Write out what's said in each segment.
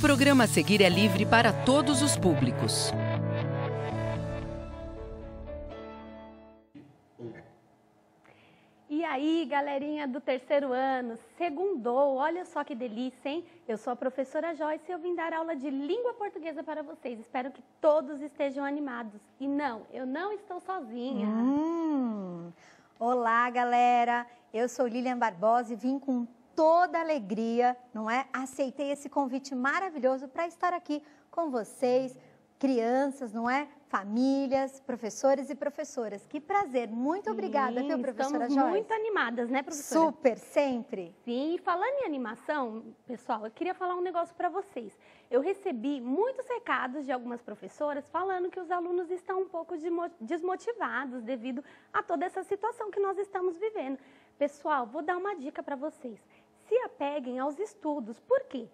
programa a seguir é livre para todos os públicos. E aí, galerinha do terceiro ano, segundou, olha só que delícia, hein? Eu sou a professora Joyce e eu vim dar aula de língua portuguesa para vocês. Espero que todos estejam animados. E não, eu não estou sozinha. Olá, galera! Eu sou Lilian Barbosa e vim com toda alegria, não é? Aceitei esse convite maravilhoso para estar aqui com vocês, crianças, não é? Famílias, professores e professoras. Que prazer! Muito obrigada, viu, professora Joyce? Estamos muito animadas, né, professora? Super, sempre! Sim, e falando em animação, pessoal, eu queria falar um negócio para vocês. Eu recebi muitos recados de algumas professoras falando que os alunos estão um pouco desmotivados devido a toda essa situação que nós estamos vivendo. Pessoal, vou dar uma dica para vocês. Se apeguem aos estudos. Por quê?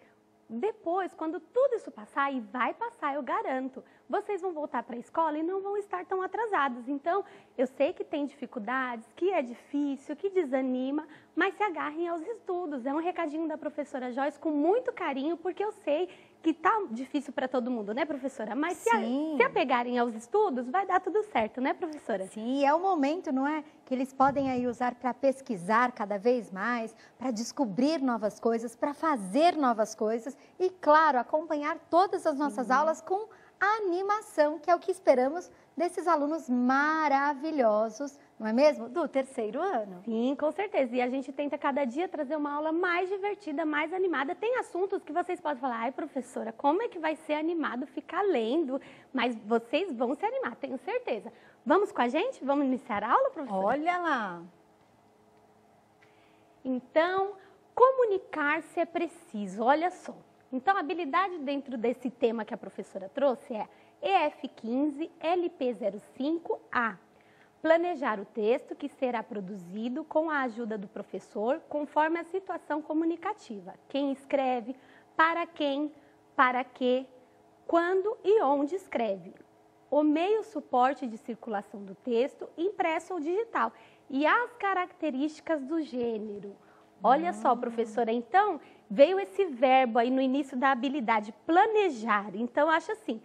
Depois, quando tudo isso passar, e vai passar, eu garanto, vocês vão voltar para a escola e não vão estar tão atrasados. Então, eu sei que tem dificuldades, que é difícil, que desanima, mas se agarrem aos estudos. É um recadinho da professora Joyce com muito carinho, porque eu sei que tá difícil para todo mundo, né, professora? Mas se apegarem aos estudos, vai dar tudo certo, né, professora? Sim, é o momento, não é? Que eles podem aí usar para pesquisar cada vez mais, para descobrir novas coisas, para fazer novas coisas e, claro, acompanhar todas as nossas aulas com animação, que é o que esperamos desses alunos maravilhosos, não é mesmo? Do terceiro ano. Sim, com certeza. E a gente tenta cada dia trazer uma aula mais divertida, mais animada. Tem assuntos que vocês podem falar, ai, professora, como é que vai ser animado ficar lendo? Mas vocês vão se animar, tenho certeza. Vamos com a gente? Vamos iniciar a aula, professora? Olha lá! Então, comunicar-se é preciso, olha só. Então, a habilidade dentro desse tema que a professora trouxe é EF15, LP05A. Planejar o texto que será produzido com a ajuda do professor, conforme a situação comunicativa. Quem escreve, para quem, para quê, quando e onde escreve. O meio suporte de circulação do texto, impresso ou digital. E as características do gênero. Olha só, professora, então, veio esse verbo aí no início da habilidade, planejar. Então, acho assim,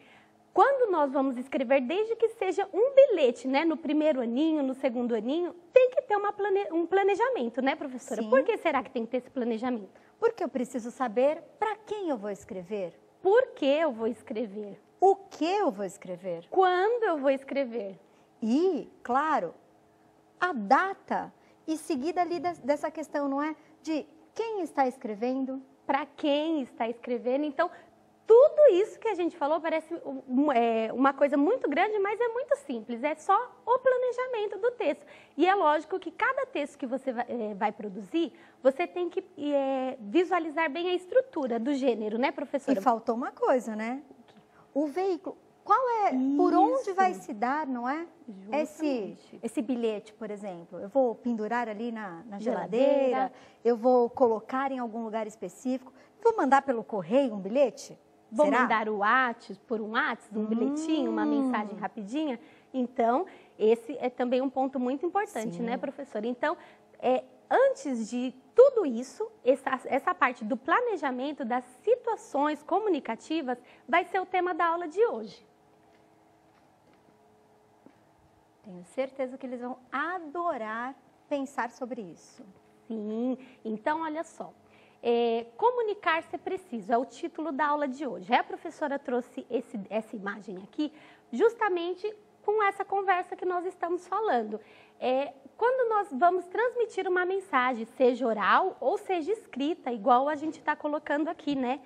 quando nós vamos escrever, desde que seja um bilhete, né, no primeiro aninho, no segundo aninho, tem que ter um planejamento, né, professora? Sim. Por que será que tem que ter esse planejamento? Porque eu preciso saber para quem eu vou escrever. Por que eu vou escrever? O que eu vou escrever? Quando eu vou escrever? E, claro, a data e seguida ali dessa questão, não é? De quem está escrevendo. Para quem está escrevendo. Então, tudo isso que a gente falou parece uma coisa muito grande, mas é muito simples. É só o planejamento do texto. E é lógico que cada texto que você vai produzir, você tem que visualizar bem a estrutura do gênero, né, professora? E faltou uma coisa, né? O veículo. Qual é, por onde vai se dar, não é? Esse bilhete, por exemplo. Eu vou pendurar ali na geladeira, eu vou colocar em algum lugar específico, vou mandar pelo correio um bilhete? Vou Será? mandar o WhatsApp, por um WhatsApp, um bilhetinho, uma mensagem rapidinha. Então, esse é também um ponto muito importante, né, professora? Então, antes de tudo isso, essa parte do planejamento, das situações comunicativas, vai ser o tema da aula de hoje. Tenho certeza que eles vão adorar pensar sobre isso. Sim, então olha só. Comunicar-se é preciso, é o título da aula de hoje. A professora trouxe essa imagem aqui justamente com essa conversa que nós estamos falando. Quando nós vamos transmitir uma mensagem, seja oral ou seja escrita, igual a gente está colocando aqui, né?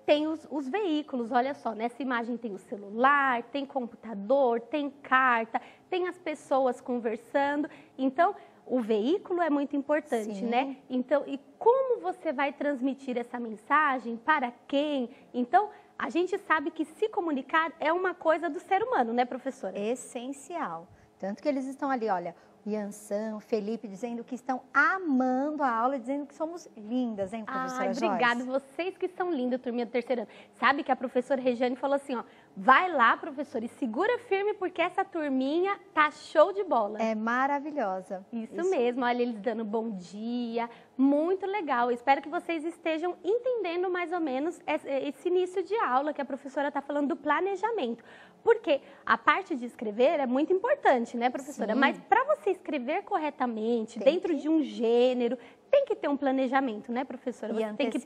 Tem os veículos, olha só, nessa imagem tem o celular, tem computador, tem carta, tem as pessoas conversando. Então, o veículo é muito importante, né? Então, e como você vai transmitir essa mensagem, para quem? Então, a gente sabe que se comunicar é uma coisa do ser humano, né, professora? Essencial. Tanto que eles estão ali, olha, o Yansan, o Felipe, dizendo que estão amando a aula, dizendo que somos lindas, hein, professora Joyce? Obrigada, vocês que são lindas, turminha do terceiro ano. Sabe que a professora Regiane falou assim, ó, Vai lá, professora, e segura firme, porque essa turminha tá show de bola. É maravilhosa. Isso mesmo, olha eles dando bom dia, muito legal. Espero que vocês estejam entendendo mais ou menos esse início de aula que a professora está falando do planejamento. Porque a parte de escrever é muito importante, né, professora? Sim. Mas para você escrever corretamente, dentro de um gênero, tem que ter um planejamento, né, professora? Você tem que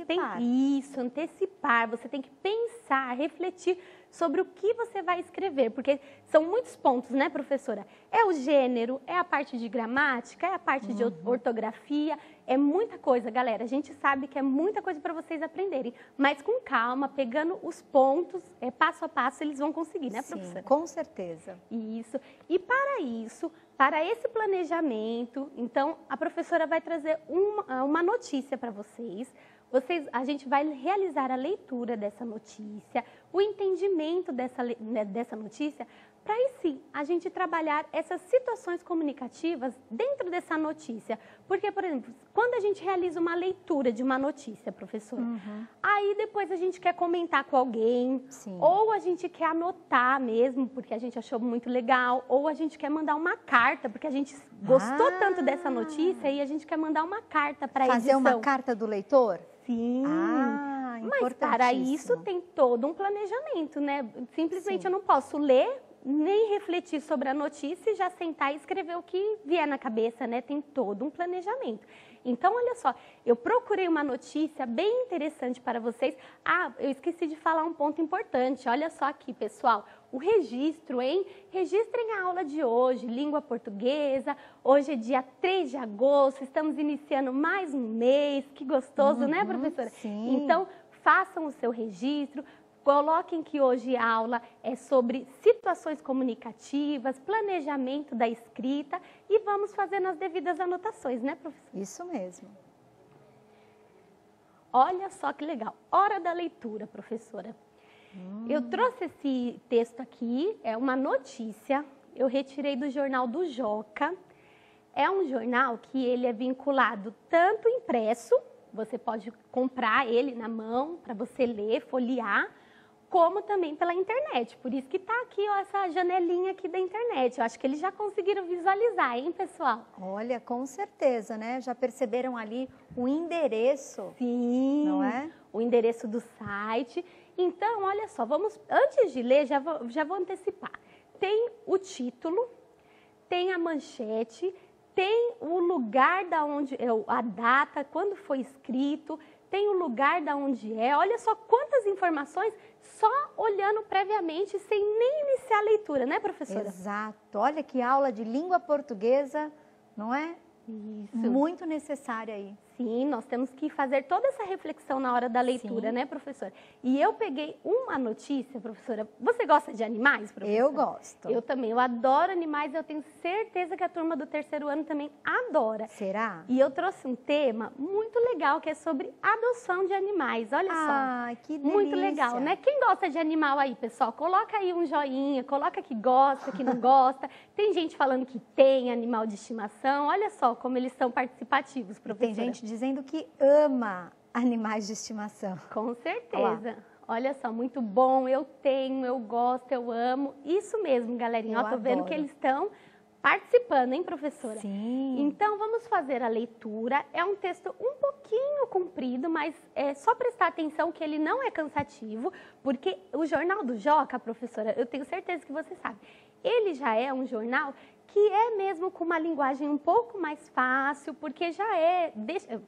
antecipar, você tem que pensar, refletir sobre o que você vai escrever, porque são muitos pontos, né, professora? É o gênero, é a parte de gramática, é a parte de ortografia, é muita coisa, galera. A gente sabe que é muita coisa para vocês aprenderem, mas com calma, pegando os pontos, passo a passo, eles vão conseguir, né, professora? Sim, com certeza. Isso. E para isso, para esse planejamento, então, a professora vai trazer uma notícia para vocês. A gente vai realizar a leitura dessa notícia, o entendimento dessa notícia, para aí sim a gente trabalhar essas situações comunicativas dentro dessa notícia. Porque, por exemplo, quando a gente realiza uma leitura de uma notícia, professora, aí depois a gente quer comentar com alguém, ou a gente quer anotar mesmo, porque a gente achou muito legal, ou a gente quer mandar uma carta, porque a gente gostou tanto dessa notícia e a gente quer mandar uma carta para a edição. Fazer uma carta do leitor? Sim, mas para isso tem todo um planejamento, né? Simplesmente eu não posso ler, nem refletir sobre a notícia e já sentar e escrever o que vier na cabeça, né? Tem todo um planejamento. Então, olha só, eu procurei uma notícia bem interessante para vocês. Ah, eu esqueci de falar um ponto importante. Olha só aqui, pessoal, o registro, hein? Registrem a aula de hoje, língua portuguesa. Hoje é dia 3 de agosto, estamos iniciando mais um mês. Que gostoso, né, professora? Sim. Então, façam o seu registro. Coloquem que hoje a aula é sobre situações comunicativas, planejamento da escrita e vamos fazendo as devidas anotações, né, professora? Isso mesmo. Olha só que legal. Hora da leitura, professora. Eu trouxe esse texto aqui, é uma notícia, eu retirei do jornal do Joca. É um jornal que ele é vinculado tanto impresso, você pode comprar ele na mão para você ler, folhear, como também pela internet. Por isso que está aqui, ó, essa janelinha aqui da internet. Eu acho que eles já conseguiram visualizar, hein, pessoal? Olha, com certeza, né? Já perceberam ali o endereço? Sim, não é? O endereço do site. Então, olha só, antes de ler, já vou antecipar. Tem o título, tem a manchete, tem o lugar da onde a data, quando foi escrito, tem o lugar da onde é. Olha só quantas informações só olhando previamente, sem nem iniciar a leitura, né, professora? Exato. Olha que aula de língua portuguesa, não é? Isso. Muito necessária aí. Sim, nós temos que fazer toda essa reflexão na hora da leitura, né, professora? E eu peguei uma notícia, professora. Você gosta de animais, professora? Eu gosto. Eu também. Eu adoro animais. Eu tenho certeza que a turma do 3º ano também adora. Será? E eu trouxe um tema muito legal, que é sobre adoção de animais. Olha só. Ah, que delícia. Muito legal, né? Quem gosta de animal aí, pessoal? Coloca aí um joinha, coloca que gosta, que não gosta. Tem gente falando que tem animal de estimação. Olha só como eles são participativos, professora. Tem gente dizendo que ama animais de estimação. Com certeza. Olha só, muito bom. Eu tenho, eu gosto, eu amo. Isso mesmo, galerinha. Eu tô vendo que eles estão participando, hein, professora? Sim. Então, vamos fazer a leitura. É um texto um pouquinho comprido, mas é só prestar atenção que ele não é cansativo, porque o Jornal do Joca, professora, eu tenho certeza que você sabe, ele já é um jornal que é mesmo com uma linguagem um pouco mais fácil, porque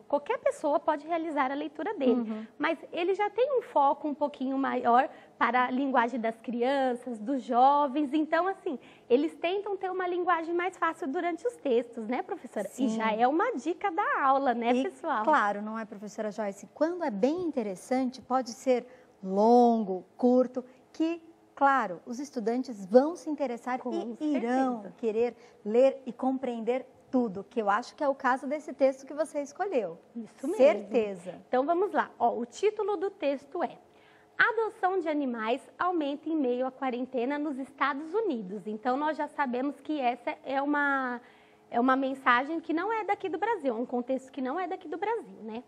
qualquer pessoa pode realizar a leitura dele, mas ele já tem um foco um pouquinho maior para a linguagem das crianças, dos jovens, então assim, eles tentam ter uma linguagem mais fácil durante os textos, né, professora? Sim. E já é uma dica da aula, né, pessoal? Claro, não é, professora Joyce? Quando é bem interessante, pode ser longo, curto, que claro, os estudantes vão se interessar e irão querer ler e compreender tudo, que eu acho que é o caso desse texto que você escolheu. Isso mesmo. Certeza. Então vamos lá. Ó, o título do texto é: Adoção de animais aumenta em meio à quarentena nos Estados Unidos. Então nós já sabemos que essa é uma mensagem que não é daqui do Brasil, é um contexto que não é daqui do Brasil, né?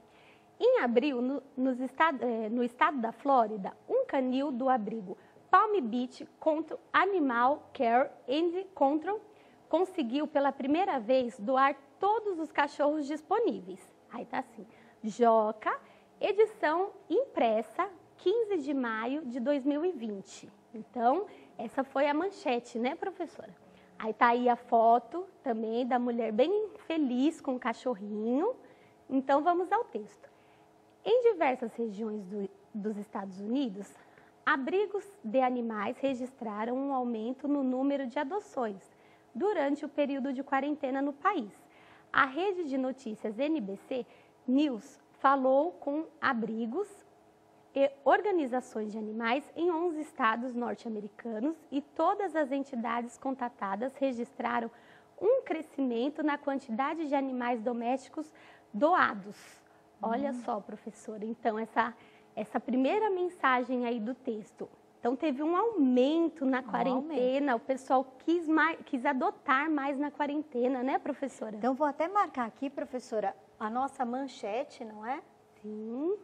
Em abril, no estado da Flórida, um canil do abrigo Palm Beach Animal Care and Control conseguiu pela primeira vez doar todos os cachorros disponíveis. Aí tá assim, Joca, edição impressa, 15 de maio de 2020. Então, essa foi a manchete, né, professora? Aí tá aí a foto também da mulher bem feliz com o cachorrinho. Então, vamos ao texto. Em diversas regiões dos Estados Unidos, abrigos de animais registraram um aumento no número de adoções durante o período de quarentena no país. A rede de notícias NBC News falou com abrigos e organizações de animais em 11 estados norte-americanos e todas as entidades contatadas registraram um crescimento na quantidade de animais domésticos doados. Olha só, professora, então essa primeira mensagem aí do texto. Então, teve um aumento na quarentena, o pessoal quis adotar mais na quarentena, né, professora? Então, vou até marcar aqui, professora, a nossa manchete, não é? Sim.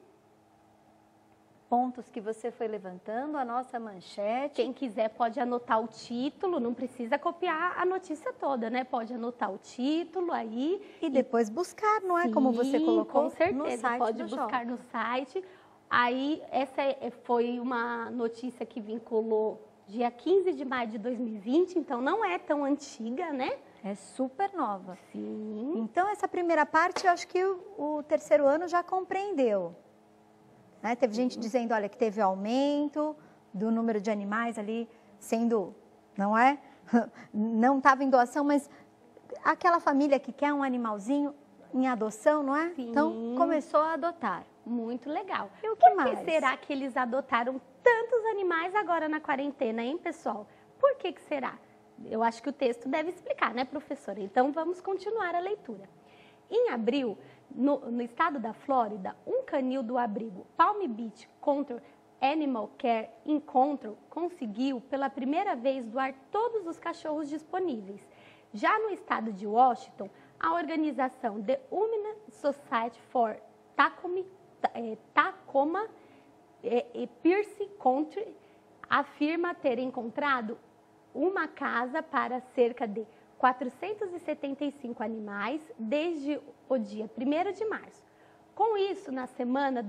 Pontos que você foi levantando, a nossa manchete. Quem quiser pode anotar o título, não precisa copiar a notícia toda, né? Pode anotar o título aí. E depois buscar, não é? Sim, como você colocou com certeza, no site pode do buscar Joca. no site. Aí, essa foi uma notícia que vinculou dia 15 de maio de 2020, então não é tão antiga, né? É super nova. Sim. Então, essa primeira parte, eu acho que o terceiro ano já compreendeu. Né? Teve gente dizendo, olha, que teve aumento do número de animais ali sendo, não é? Não estava em doação, mas aquela família que quer um animalzinho em adoção, não é? Sim. Então, começou a adotar. Muito legal. E o que Por mais? que será que eles adotaram tantos animais agora na quarentena, hein, pessoal? Por que será? Eu acho que o texto deve explicar, né, professora? Então, vamos continuar a leitura. Em abril, no estado da Flórida, um canil do abrigo Palm Beach Control Animal Care in Control conseguiu pela primeira vez doar todos os cachorros disponíveis. Já no estado de Washington, a organização The Humane Society for Tacoma Pierce Country afirma ter encontrado uma casa para cerca de 475 animais desde o dia 1º de março. Com isso, na semana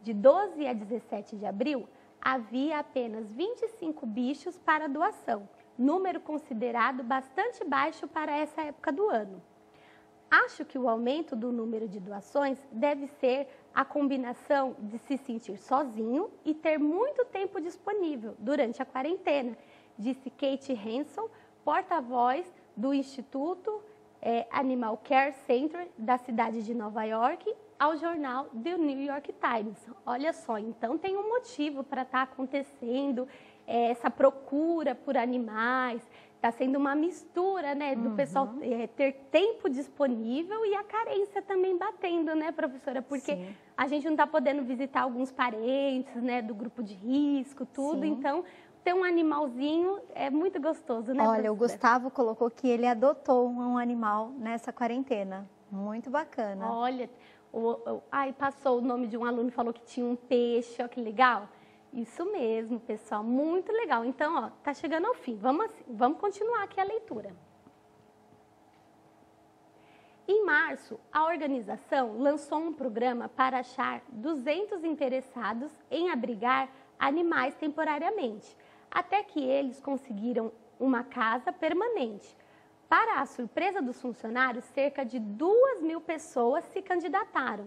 de 12 a 17 de abril, havia apenas 25 bichos para doação, número considerado bastante baixo para essa época do ano. Acho que o aumento do número de doações deve ser a combinação de se sentir sozinho e ter muito tempo disponível durante a quarentena, disse Kate Hanson, porta-voz do Instituto Animal Care Center da cidade de Nova York, ao jornal The New York Times. Olha só, então tem um motivo para estar acontecendo essa procura por animais. Está sendo uma mistura, né, do pessoal ter tempo disponível e a carência também batendo, né, professora? Porque Sim. a gente não está podendo visitar alguns parentes, né, do grupo de risco, tudo. Sim. Então, ter um animalzinho é muito gostoso, né, Olha, professora? o Gustavo colocou que ele adotou um animal nessa quarentena. Muito bacana. Olha, passou o nome de um aluno, falou que tinha um peixe, ó, que legal. Isso mesmo, pessoal, muito legal. Então, ó, tá chegando ao fim. Vamos continuar aqui a leitura. Em março, a organização lançou um programa para achar 200 interessados em abrigar animais temporariamente, até que eles conseguiram uma casa permanente. Para a surpresa dos funcionários, cerca de 2.000 pessoas se candidataram.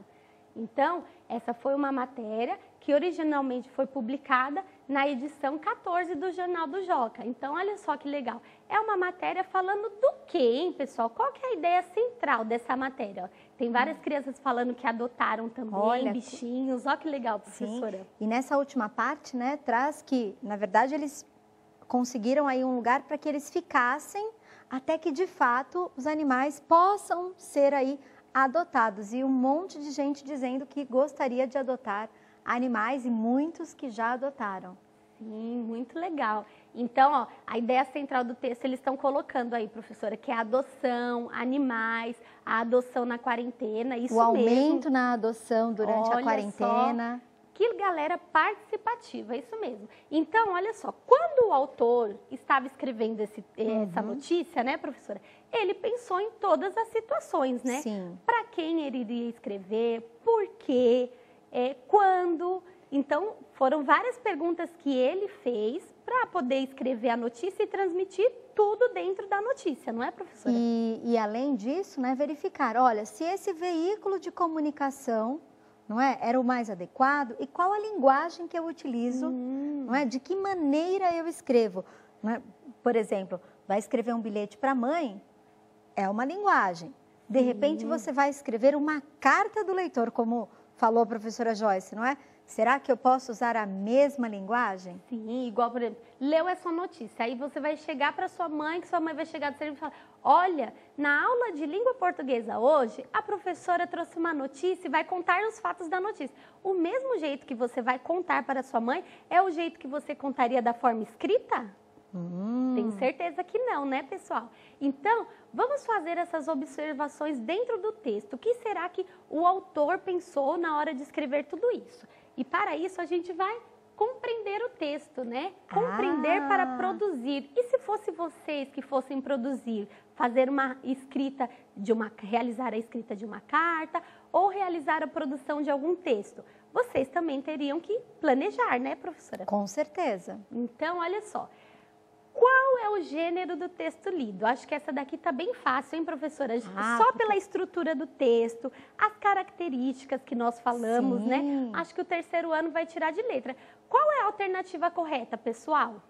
Então, essa foi uma matéria que originalmente foi publicada na edição 14 do Jornal do Joca. Então, olha só que legal. É uma matéria falando do quê, hein, pessoal? Qual que é a ideia central dessa matéria? Tem várias crianças falando que adotaram também, Olha, bichinhos. Olha que legal, professora. Sim. E nessa última parte, né, traz que, na verdade, eles conseguiram aí um lugar para que eles ficassem até que, de fato, os animais possam ser aí adotados. E um monte de gente dizendo que gostaria de adotar animais e muitos que já adotaram. Sim, muito legal. Então, ó, a ideia central do texto eles estão colocando aí, professora, que é a adoção, animais, a adoção na quarentena, isso o aumento mesmo. na adoção durante Olha a quarentena. Só, Que galera participativa, é isso mesmo. Então, olha só, quando o autor estava escrevendo essa notícia, né, professora? Ele pensou em todas as situações, né? Sim. Para quem ele iria escrever, por quê, quando. Então, foram várias perguntas que ele fez para poder escrever a notícia e transmitir tudo dentro da notícia, não é, professora? E além disso, né, verificar, olha, se esse veículo de comunicação, não é, era o mais adequado e qual a linguagem que eu utilizo, não é, de que maneira eu escrevo. Não é? Por exemplo, vai escrever um bilhete para a mãe, é uma linguagem. De repente, você vai escrever uma carta do leitor, como falou a professora Joyce, não é? Será que eu posso usar a mesma linguagem? Sim, igual, por exemplo, leu essa notícia, aí você vai chegar para sua mãe, que sua mãe vai chegar do serviço e falar, olha, na aula de língua portuguesa hoje, a professora trouxe uma notícia e vai contar os fatos da notícia. O mesmo jeito que você vai contar para sua mãe é o jeito que você contaria da forma escrita? Tenho certeza que não, né, pessoal? Então, vamos fazer essas observações dentro do texto. O que será que o autor pensou na hora de escrever tudo isso? E para isso a gente vai compreender o texto, né? Compreender para produzir. E se fosse vocês que fossem produzir, fazer uma escrita realizar a escrita de uma carta ou realizar a produção de algum texto, vocês também teriam que planejar, né, professora? Com certeza. Então, olha só. Qual é o gênero do texto lido? Acho que essa daqui está bem fácil, hein, professora? Só pela estrutura do texto, as características que nós falamos, Sim. né? Acho que o terceiro ano vai tirar de letra. Qual é a alternativa correta, pessoal?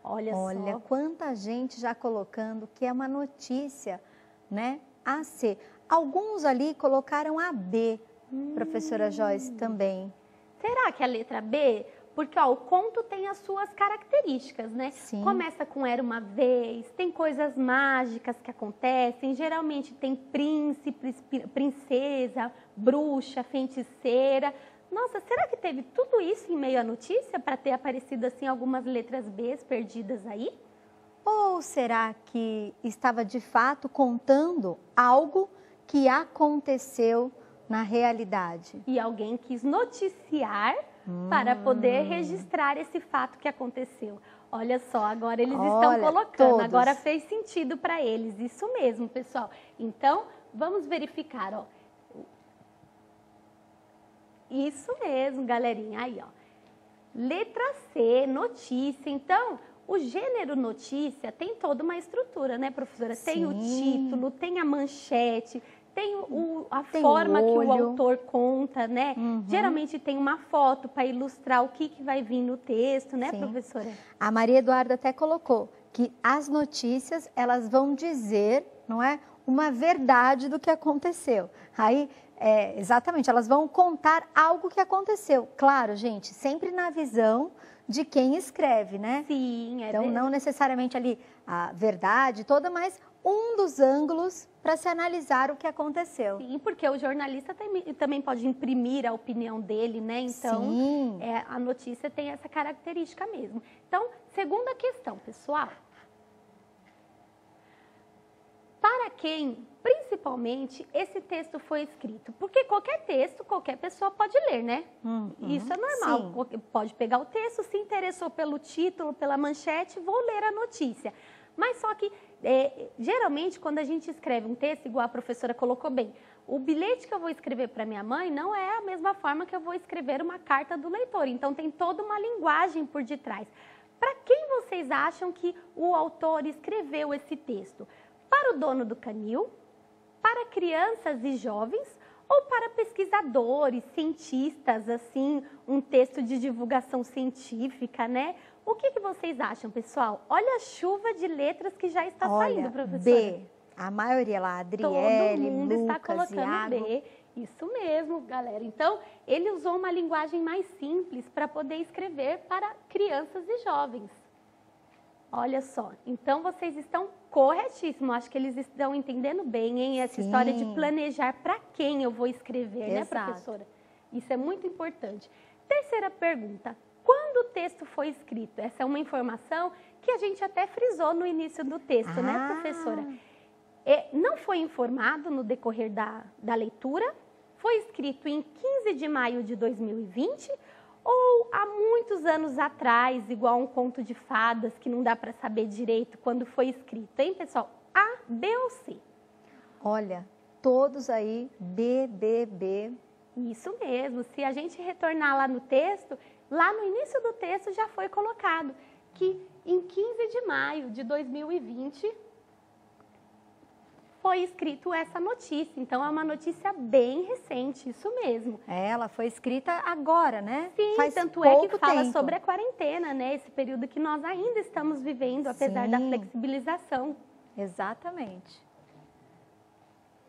Olha só. Quanta gente já colocando que é uma notícia, né? AC. Alguns ali colocaram a B, professora Joyce, também. Será que é a letra B? Porque ó, o conto tem as suas características, né? Sim. Começa com era uma vez, tem coisas mágicas que acontecem, geralmente tem príncipes, princesa, bruxa, feiticeira. Nossa, será que teve tudo isso em meio à notícia para ter aparecido assim algumas letras B perdidas aí? Ou será que estava de fato contando algo que aconteceu na realidade? E alguém quis noticiar para poder registrar esse fato que aconteceu. Olha só, agora eles estão colocando, todos. Agora fez sentido para eles, isso mesmo, pessoal. Então, vamos verificar, ó. Isso mesmo, galerinha, aí, ó. Letra C, notícia. Então, o gênero notícia tem toda uma estrutura, né, professora? Sim. Tem o título, tem a manchete, tem a Tem forma o que o olho. autor conta, né? Geralmente tem uma foto para ilustrar o que vai vir no texto, né, Sim. professora? A Maria Eduarda até colocou que as notícias, elas vão dizer, não é, uma verdade do que aconteceu. Aí, exatamente, elas vão contar algo que aconteceu. Claro, gente, sempre na visão de quem escreve, né? Sim, Então, não necessariamente ali a verdade toda, mas um dos ângulos para se analisar o que aconteceu. Sim, porque o jornalista também pode imprimir a opinião dele, né? Então, Sim. a notícia tem essa característica mesmo. Então, segunda questão, pessoal. Para quem, principalmente, esse texto foi escrito? Porque qualquer texto, qualquer pessoa pode ler, né? Isso é normal. Sim. Pode pegar o texto, se interessou pelo título, pela manchete, vou ler a notícia. Mas só que, geralmente, quando a gente escreve um texto, igual a professora colocou bem, o bilhete que eu vou escrever para minha mãe não é a mesma forma que eu vou escrever uma carta do leitor. Então, tem toda uma linguagem por detrás. Para quem vocês acham que o autor escreveu esse texto? Para o dono do canil, para crianças e jovens ou para pesquisadores, cientistas, assim, um texto de divulgação científica, né? O que vocês acham, pessoal? Olha a chuva de letras que já está saindo, professora. B. A maioria lá, Adriele, Todo mundo Lucas, está colocando Iago. B. Isso mesmo, galera. Então, ele usou uma linguagem mais simples para poder escrever para crianças e jovens. Olha só, então vocês estão corretíssimos, acho que eles estão entendendo bem, hein? Essa história de planejar para quem eu vou escrever, né, professora? Isso é muito importante. Terceira pergunta, quando o texto foi escrito? Essa é uma informação que a gente até frisou no início do texto, né, professora? Não foi informado no decorrer da leitura, foi escrito em 15 de maio de 2020 ou há muitos anos atrás, igual um conto de fadas que não dá para saber direito quando foi escrito, hein, pessoal? A, B ou C? Olha, todos aí, B, B, B. Isso mesmo, se a gente retornar lá no texto, lá no início do texto já foi colocado que em 15 de maio de 2020 foi escrito essa notícia. Então, é uma notícia bem recente, isso mesmo. Ela foi escrita agora, né? Sim, Faz tanto é que pouco fala tempo. sobre a quarentena, né? Esse período que nós ainda estamos vivendo, apesar da flexibilização. Exatamente.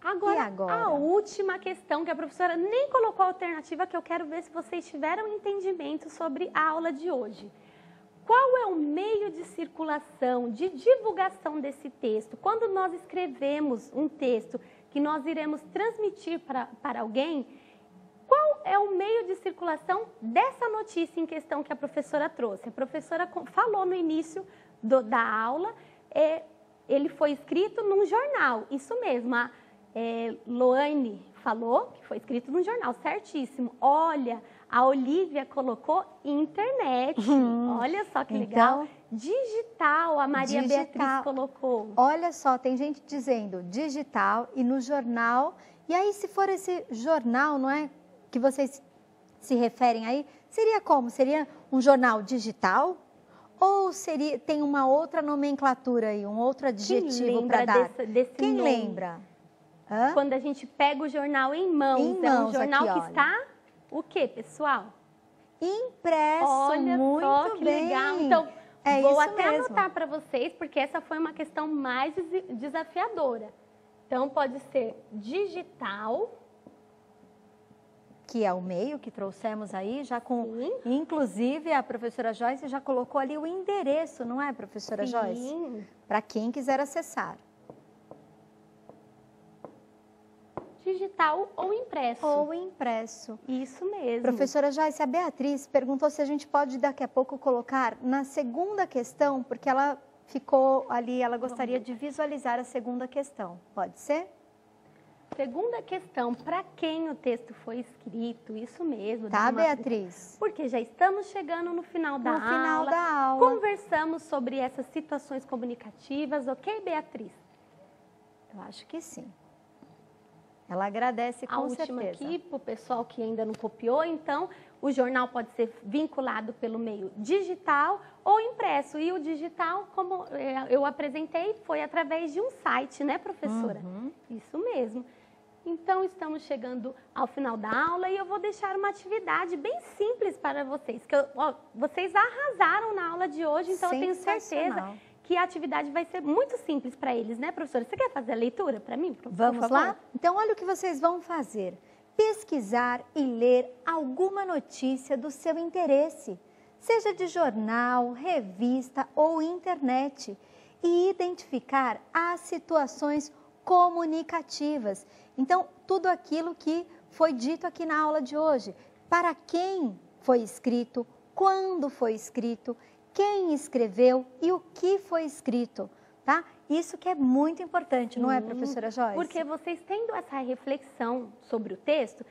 Agora, E agora? a última questão que a professora nem colocou a alternativa, que eu quero ver se vocês tiveram entendimento sobre a aula de hoje. Qual é o meio de circulação, de divulgação desse texto? Quando nós escrevemos um texto que nós iremos transmitir para alguém, qual é o meio de circulação dessa notícia em questão que a professora trouxe? A professora falou no início da aula, ele foi escrito num jornal, isso mesmo. A Loane falou que foi escrito num jornal, certíssimo. Olha, a Olivia colocou internet. Olha só que legal. Então, digital, a Maria Beatriz colocou. Olha só, tem gente dizendo digital e no jornal. E aí, se for esse jornal, não é, que vocês se referem aí, seria como? Seria um jornal digital? Ou tem uma outra nomenclatura aí, um outro adjetivo para dar? Quem nome? lembra? Hã? Quando a gente pega o jornal em mãos, é um jornal aqui, que está o quê, pessoal? Impresso. Olha muito só que bem. legal. Então, É vou isso até mesmo. anotar para vocês, porque essa foi uma questão mais desafiadora. Então, pode ser digital, que é o meio que trouxemos aí, já com, sim. Inclusive, a professora Joyce já colocou ali o endereço, não é, professora Sim. Joyce? Para quem quiser acessar. Digital ou impresso. Ou impresso. Isso mesmo. Professora Joyce, a Beatriz perguntou se a gente pode daqui a pouco colocar na segunda questão, porque ela ficou ali, ela gostaria de visualizar a segunda questão. Pode ser? Segunda questão, para quem o texto foi escrito, isso mesmo. Tá, Beatriz? Porque já estamos chegando no final da aula. No final da aula. Conversamos sobre essas situações comunicativas, ok, Beatriz? Eu acho que sim. Ela agradece com certeza. A última aqui, para o pessoal que ainda não copiou, então, o jornal pode ser vinculado pelo meio digital ou impresso. E o digital, como eu apresentei, foi através de um site, né, professora? Uhum. Isso mesmo. Então, estamos chegando ao final da aula e eu vou deixar uma atividade bem simples para vocês. Vocês arrasaram na aula de hoje, então eu tenho certeza que a atividade vai ser muito simples para eles, né, professora? Você quer fazer a leitura para mim? Vamos lá? Então, olha o que vocês vão fazer. Pesquisar e ler alguma notícia do seu interesse, seja de jornal, revista ou internet, e identificar as situações comunicativas. Então, tudo aquilo que foi dito aqui na aula de hoje. Para quem foi escrito, quando foi escrito, quem escreveu e o que foi escrito, tá? Isso que é muito importante, não é, professora Joyce? Porque vocês tendo essa reflexão sobre o texto,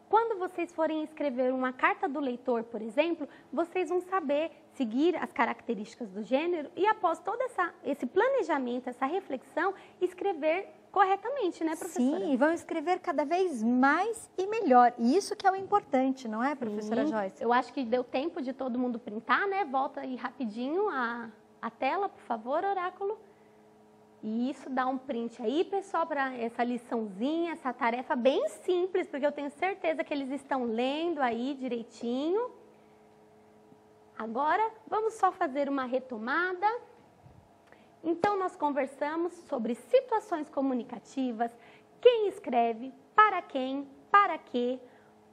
quando vocês forem escrever uma carta do leitor, por exemplo, vocês vão saber seguir as características do gênero e após todo esse planejamento, essa reflexão, escrever corretamente, né, professora? Sim, e vão escrever cada vez mais e melhor. E isso que é o importante, não é, professora Joyce? Eu acho que deu tempo de todo mundo printar, né? Volta aí rapidinho a tela, por favor, Oráculo. E isso, dá um print aí, pessoal, para essa liçãozinha, essa tarefa bem simples, porque eu tenho certeza que eles estão lendo aí direitinho. Agora, vamos só fazer uma retomada. Então, nós conversamos sobre situações comunicativas, quem escreve, para quem, para quê,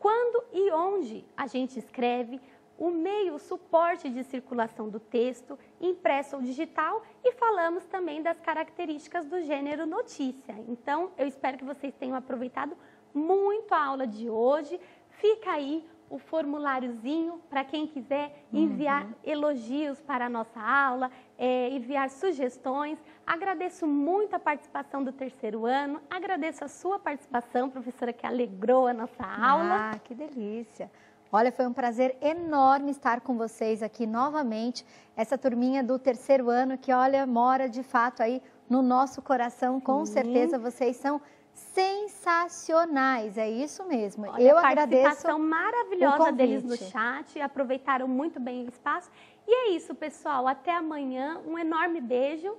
quando e onde a gente escreve, o meio, o suporte de circulação do texto, impresso ou digital, e falamos também das características do gênero notícia. Então, eu espero que vocês tenham aproveitado muito a aula de hoje. Fica aí o formuláriozinho para quem quiser enviar elogios para a nossa aula, enviar sugestões. Agradeço muito a participação do terceiro ano, agradeço a sua participação, professora, que alegrou a nossa aula. Ah, que delícia! Olha, foi um prazer enorme estar com vocês aqui novamente, essa turminha do terceiro ano que, olha, mora de fato aí no nosso coração, com certeza vocês são sensacionais, é isso mesmo. Olha, eu a agradeço participação maravilhosa deles no convite. chat, aproveitaram muito bem o espaço. E é isso, pessoal, até amanhã, um enorme beijo.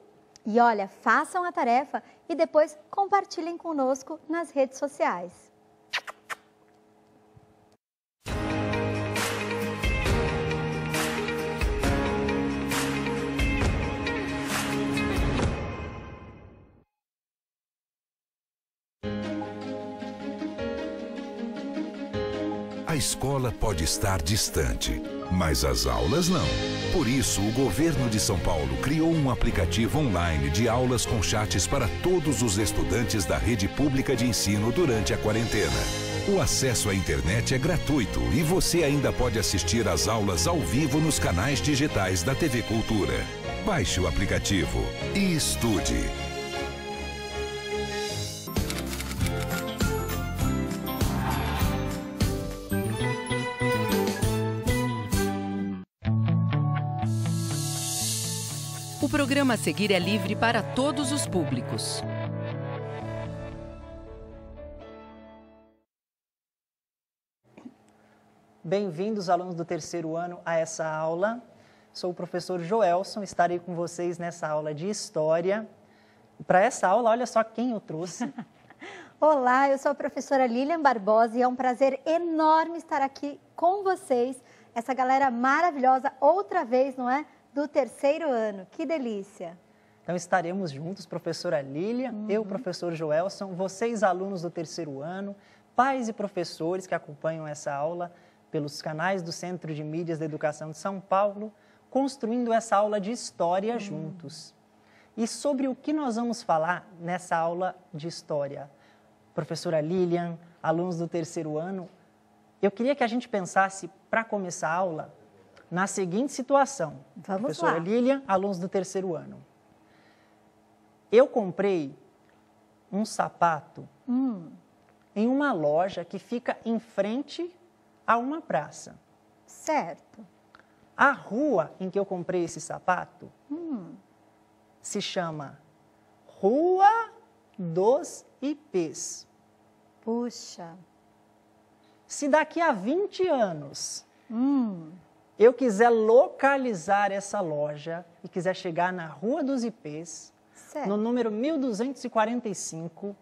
E olha, façam a tarefa e depois compartilhem conosco nas redes sociais. A escola pode estar distante, mas as aulas não. Por isso, o governo de São Paulo criou um aplicativo online de aulas com chats para todos os estudantes da rede pública de ensino durante a quarentena. O acesso à internet é gratuito e você ainda pode assistir às aulas ao vivo nos canais digitais da TV Cultura. Baixe o aplicativo e estude. O programa a seguir é livre para todos os públicos. Bem-vindos, alunos do terceiro ano, a essa aula. Sou o professor Joelson, estarei com vocês nessa aula de História. Para essa aula, olha só quem eu trouxe. Olá, eu sou a professora Lilian Barbosa e é um prazer enorme estar aqui com vocês, essa galera maravilhosa, outra vez, não é? Do terceiro ano, que delícia! Então estaremos juntos, professora Lilian, eu, professor Joelson, vocês alunos do terceiro ano, pais e professores que acompanham essa aula pelos canais do Centro de Mídias da Educação de São Paulo, construindo essa aula de História juntos. E sobre o que nós vamos falar nessa aula de História? Professora Lilian, alunos do terceiro ano, eu queria que a gente pensasse, para começar a aula, na seguinte situação. Vamos Professora lá. Lilian, alunos do terceiro ano. Eu comprei um sapato em uma loja que fica em frente a uma praça. Certo. A rua em que eu comprei esse sapato se chama Rua dos Ipês. Puxa. Se daqui a 20 anos eu quiser localizar essa loja e quiser chegar na Rua dos Ipês, Certo. no número 1245,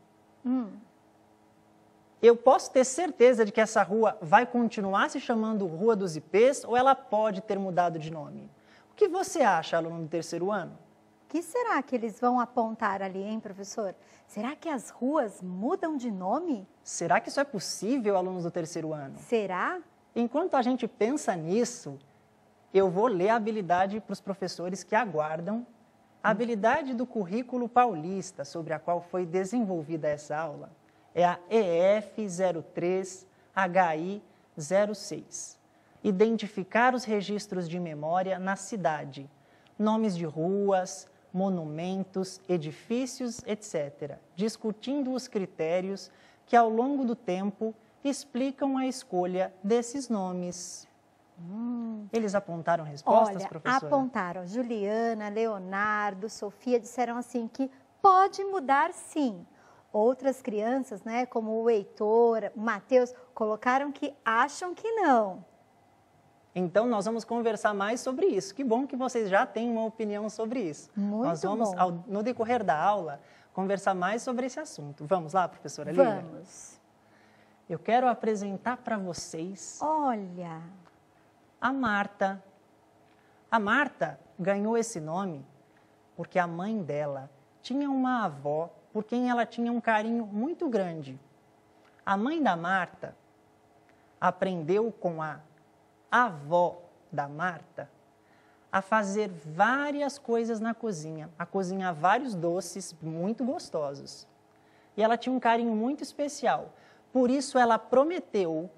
eu posso ter certeza de que essa rua vai continuar se chamando Rua dos Ipês ou ela pode ter mudado de nome? O que você acha, aluno do terceiro ano? O que será que eles vão apontar ali, hein, professor? Será que as ruas mudam de nome? Será que isso é possível, alunos do terceiro ano? Será? Enquanto a gente pensa nisso, eu vou ler a habilidade para os professores que aguardam, a habilidade do currículo paulista, sobre a qual foi desenvolvida essa aula, é a EF03HI06. Identificar os registros de memória na cidade, nomes de ruas, monumentos, edifícios, etc., discutindo os critérios que, ao longo do tempo, explicam a escolha desses nomes. Eles apontaram respostas, Olha, professora? apontaram. Juliana, Leonardo, Sofia disseram assim que pode mudar sim. Outras crianças, né, como o Heitor, o Matheus, colocaram que acham que não. Então, nós vamos conversar mais sobre isso. Que bom que vocês já têm uma opinião sobre isso. Muito nós vamos, bom. no decorrer da aula, conversar mais sobre esse assunto. Vamos lá, professora Lívia? Vamos. Eu quero apresentar para vocês Olha, a Marta. A Marta ganhou esse nome porque a mãe dela tinha uma avó por quem ela tinha um carinho muito grande. A mãe da Marta aprendeu com a avó da Marta a fazer várias coisas na cozinha, a cozinhar vários doces muito gostosos. E ela tinha um carinho muito especial. Por isso ela prometeu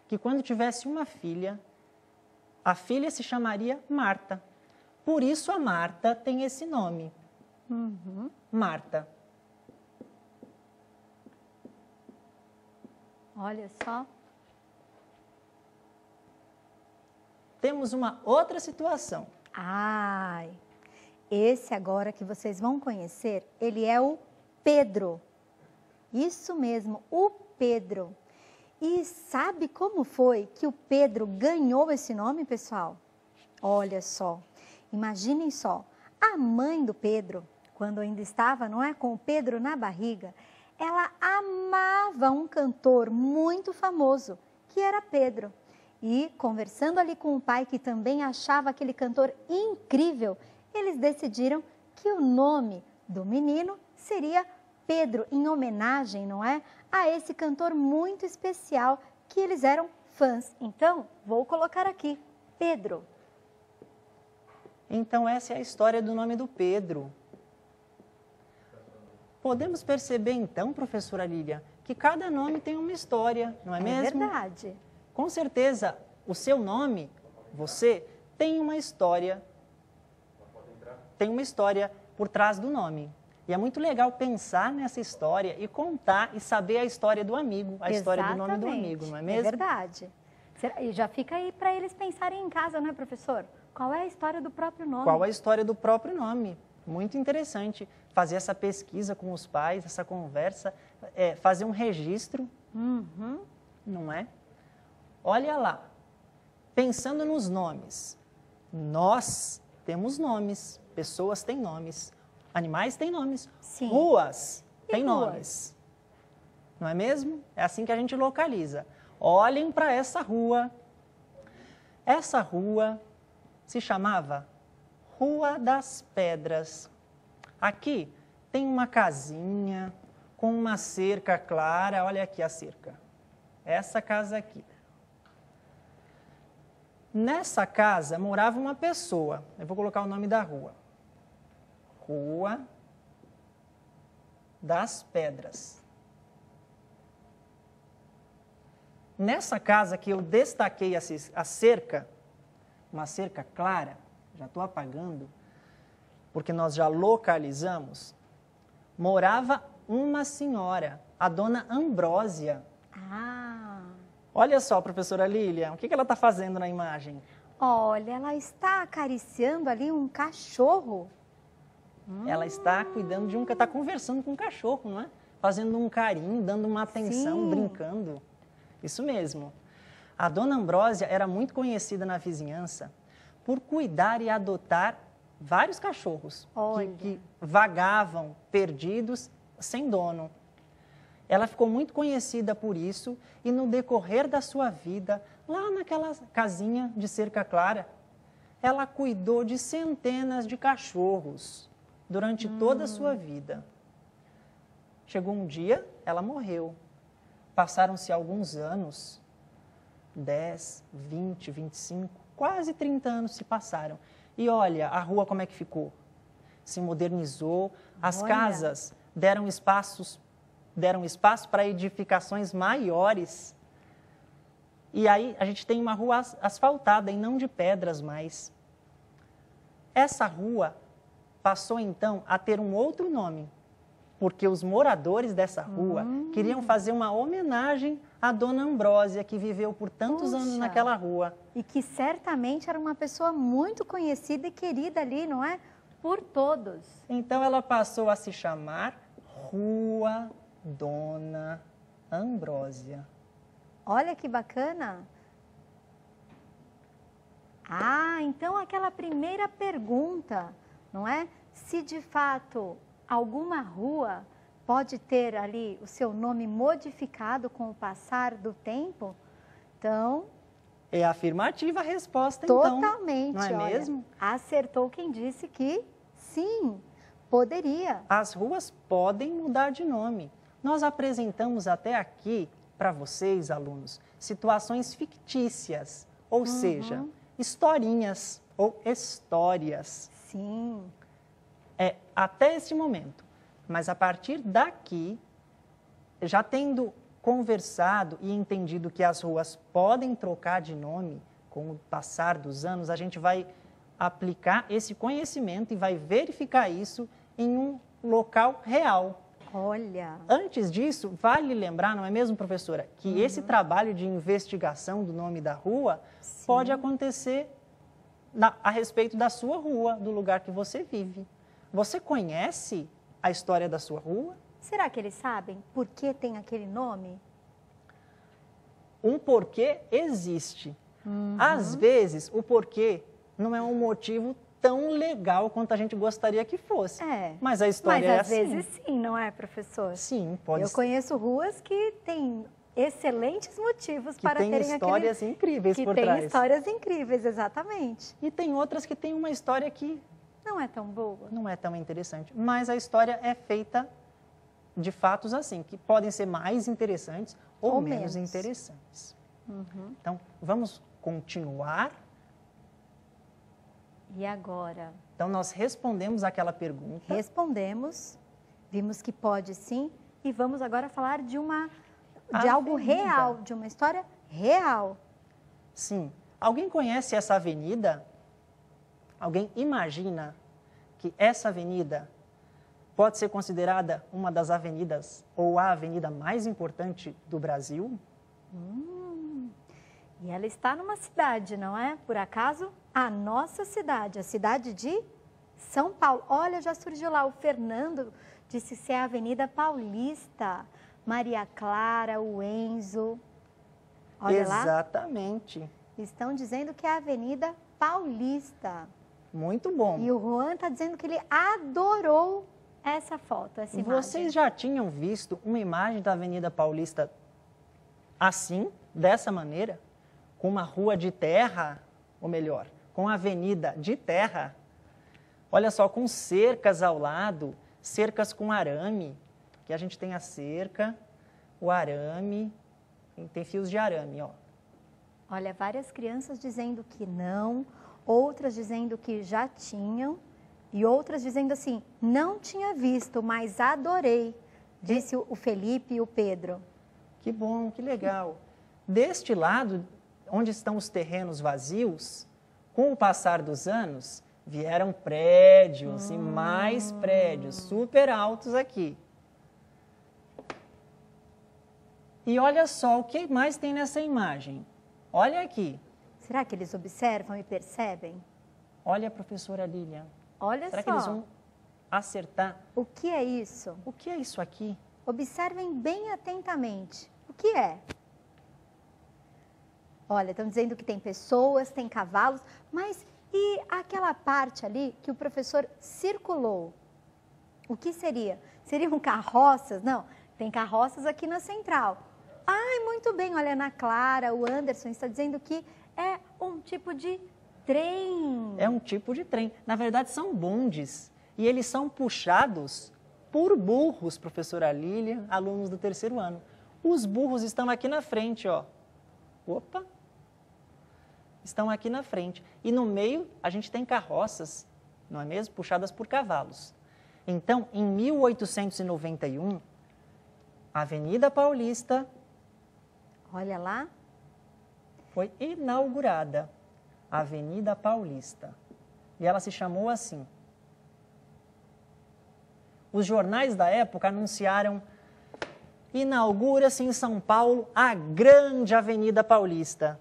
que quando tivesse uma filha, a filha se chamaria Marta. Por isso a Marta tem esse nome. Marta. Olha só. Temos uma outra situação. Ai, esse agora que vocês vão conhecer, ele é o Pedro. Isso mesmo, o Pedro. E sabe como foi que o Pedro ganhou esse nome, pessoal? Olha só, imaginem só, a mãe do Pedro, quando ainda estava, não é, com o Pedro na barriga, ela amava um cantor muito famoso, que era Pedro. E, conversando ali com o pai, que também achava aquele cantor incrível, eles decidiram que o nome do menino seria Pedro, em homenagem, não é, a esse cantor muito especial que eles eram fãs. Então, vou colocar aqui, Pedro. Então, essa é a história do nome do Pedro. Podemos perceber, então, professora Lília, que cada nome tem uma história, não é mesmo? É verdade. Com certeza, o seu nome, você, tem uma história por trás do nome. E é muito legal pensar nessa história e contar e saber a história do amigo, a história do nome do amigo, não é mesmo? É verdade. E já fica aí para eles pensarem em casa, não é, professor? Qual é a história do próprio nome? Qual é a história do próprio nome? Muito interessante fazer essa pesquisa com os pais, essa conversa, fazer um registro, não é? Olha lá, pensando nos nomes, nós temos nomes, pessoas têm nomes, animais têm nomes, Sim. ruas têm ruas? nomes, não é mesmo? É assim que a gente localiza. Olhem para essa rua. Essa rua se chamava Rua das Pedras. Aqui tem uma casinha com uma cerca clara. Olha aqui a cerca. Essa casa aqui. Nessa casa morava uma pessoa. Eu vou colocar o nome da rua. Rua das Pedras. Nessa casa que eu destaquei a cerca, uma cerca clara, já estou apagando, porque nós já localizamos, morava uma senhora, a dona Ambrósia. Ah! Olha só, professora Lília, o que ela está fazendo na imagem? Olha, ela está acariciando ali um cachorro. Ela está cuidando de está conversando com um cachorro, não é? Fazendo um carinho, dando uma atenção, Sim. brincando. Isso mesmo. A dona Ambrósia era muito conhecida na vizinhança por cuidar e adotar vários cachorros que vagavam perdidos, sem dono. Ela ficou muito conhecida por isso e no decorrer da sua vida, lá naquela casinha de cerca clara, ela cuidou de centenas de cachorros durante toda a sua vida. Chegou um dia, ela morreu. Passaram-se alguns anos, 10, 20, 25, quase 30 anos se passaram. E olha, a rua como é que ficou? Se modernizou, as casas deram espaço para edificações maiores. E aí a gente tem uma rua asfaltada e não de pedras mais. Essa rua passou então a ter um outro nome, porque os moradores dessa rua queriam fazer uma homenagem à dona Ambrósia, que viveu por tantos anos naquela rua. E que certamente era uma pessoa muito conhecida e querida ali, não é? Por todos. Então ela passou a se chamar Rua Dona Ambrósia. Olha que bacana. Ah, então aquela primeira pergunta, não é? Se de fato alguma rua pode ter ali o seu nome modificado com o passar do tempo, então... É afirmativa a resposta, então. Totalmente, não é olha, mesmo? acertou quem disse que sim, poderia. As ruas podem mudar de nome. Nós apresentamos até aqui, para vocês, alunos, situações fictícias, ou seja, historinhas ou histórias. Sim. Até este momento. Mas a partir daqui, já tendo conversado e entendido que as ruas podem trocar de nome com o passar dos anos, a gente vai aplicar esse conhecimento e vai verificar isso em um local real. Olha, Antes disso, vale lembrar, não é mesmo, professora, que esse trabalho de investigação do nome da rua pode acontecer a respeito da sua rua, do lugar que você vive. Você conhece a história da sua rua? será que eles sabem por que tem aquele nome? Um porquê existe. Às vezes, o porquê não é um motivo tão legal quanto a gente gostaria que fosse. É. Mas a história é Mas às assim. vezes sim, não é, professor? Sim, pode Eu ser. conheço ruas que têm excelentes motivos Que para tem terem histórias incríveis que por tem trás. histórias incríveis, exatamente. E tem outras que têm uma história que Não é tão boa. não é tão interessante. Mas a história é feita de fatos assim, que podem ser mais interessantes ou menos interessantes. Então, vamos continuar. E agora? Então, nós respondemos aquela pergunta. Respondemos, vimos que pode sim, e vamos agora falar de algo Avenida. real, de uma história real. Sim. Alguém conhece essa avenida? Alguém imagina que essa avenida pode ser considerada uma das avenidas ou a avenida mais importante do Brasil? E ela está numa cidade, não é? Por acaso, a nossa cidade, a cidade de São Paulo. Olha, já surgiu lá o Fernando, disse ser a Avenida Paulista. Maria Clara, o Enzo. Olha lá, Exatamente. estão dizendo que é a Avenida Paulista. Muito bom. E o Juan está dizendo que ele adorou essa foto, essa imagem. Vocês já tinham visto uma imagem da Avenida Paulista assim, dessa maneira? Com uma rua de terra, ou melhor, com a avenida de terra? Olha só, com cercas ao lado, cercas com arame. Aqui a gente tem a cerca, o arame, tem fios de arame, ó. Olha, várias crianças dizendo que não, outras dizendo que já tinham e outras dizendo assim, não tinha visto, mas adorei, disse o Felipe e o Pedro. Que bom, que legal. Deste lado, onde estão os terrenos vazios, com o passar dos anos, vieram prédios e mais prédios, super altos aqui. E olha só o que mais tem nessa imagem. Olha aqui. Será que eles observam e percebem? Olha, professora Lilian. Olha Será só, que eles vão acertar? o que é isso? O que é isso aqui? Observem bem atentamente. O que é? Olha, estão dizendo que tem pessoas, tem cavalos, mas e aquela parte ali que o professor circulou? O que seria? Seriam carroças? Não, tem carroças aqui na central. Ai, muito bem, olha, Ana Clara, o Anderson está dizendo que é um tipo de trem. É um tipo de trem. Na verdade, são bondes. E eles são puxados por burros, professora Lilian, alunos do terceiro ano. Os burros estão aqui na frente, ó. Opa! Estão aqui na frente. E no meio, a gente tem carroças, não é mesmo? Puxadas por cavalos. Então, em 1891, a Avenida Paulista Olha lá. foi inaugurada, a Avenida Paulista. E ela se chamou assim. Os jornais da época anunciaram: inaugura-se em São Paulo a grande Avenida Paulista.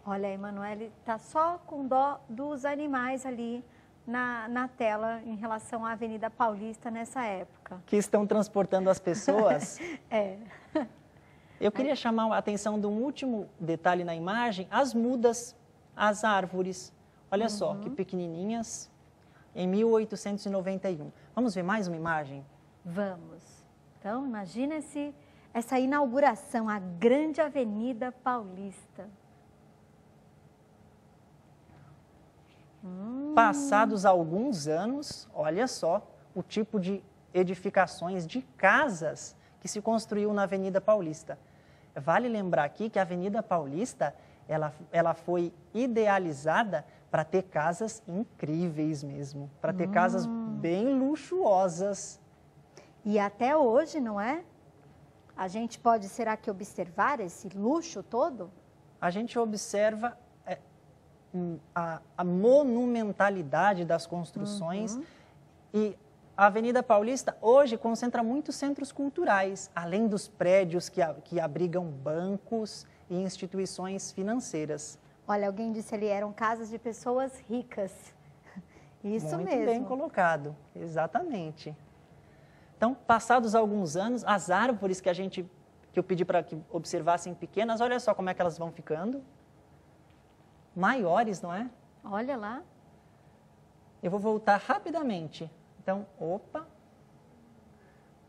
Olha, a Emanuele está só com dó dos animais ali na tela em relação à Avenida Paulista nessa época. Que estão transportando as pessoas. É. Eu queria chamar a atenção de um último detalhe na imagem: as mudas, as árvores. Olha só, que pequenininhas, em 1891. Vamos ver mais uma imagem? Vamos. Então, imagina essa inauguração, a grande Avenida Paulista. Passados alguns anos, olha só o tipo de edificações, de casas que se construiu na Avenida Paulista. Vale lembrar aqui que a Avenida Paulista, ela foi idealizada para ter casas incríveis mesmo, para ter casas bem luxuosas. E até hoje, não é? A gente pode, será que observar esse luxo todo? A gente observa a monumentalidade das construções e a Avenida Paulista hoje concentra muitos centros culturais, além dos prédios que abrigam bancos e instituições financeiras. Olha, alguém disse ali, eram casas de pessoas ricas. Isso Muito mesmo. bem colocado, exatamente. Então, passados alguns anos, as árvores que eu pedi para que observassem pequenas, olha só como é que elas vão ficando. Maiores, não é? Olha lá. Eu vou voltar rapidamente. Então, opa,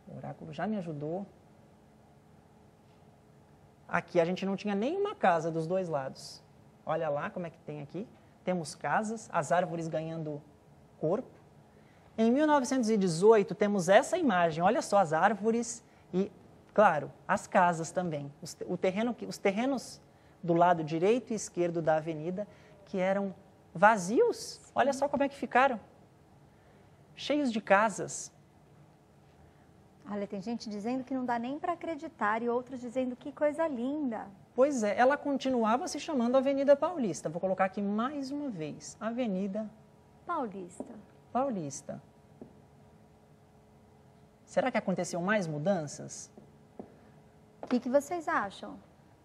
o oráculo já me ajudou. Aqui a gente não tinha nenhuma casa dos dois lados. Olha lá como é que tem aqui. Temos casas, as árvores ganhando corpo. Em 1918, temos essa imagem. Olha só as árvores e, claro, as casas também. Os terrenos do lado direito e esquerdo da avenida, que eram vazios. Olha só como é que ficaram. Cheios de casas. Olha, tem gente dizendo que não dá nem para acreditar e outros dizendo que coisa linda. Pois é, ela continuava se chamando Avenida Paulista. Vou colocar aqui mais uma vez. Avenida Paulista. Será que aconteceu mais mudanças? O que vocês acham?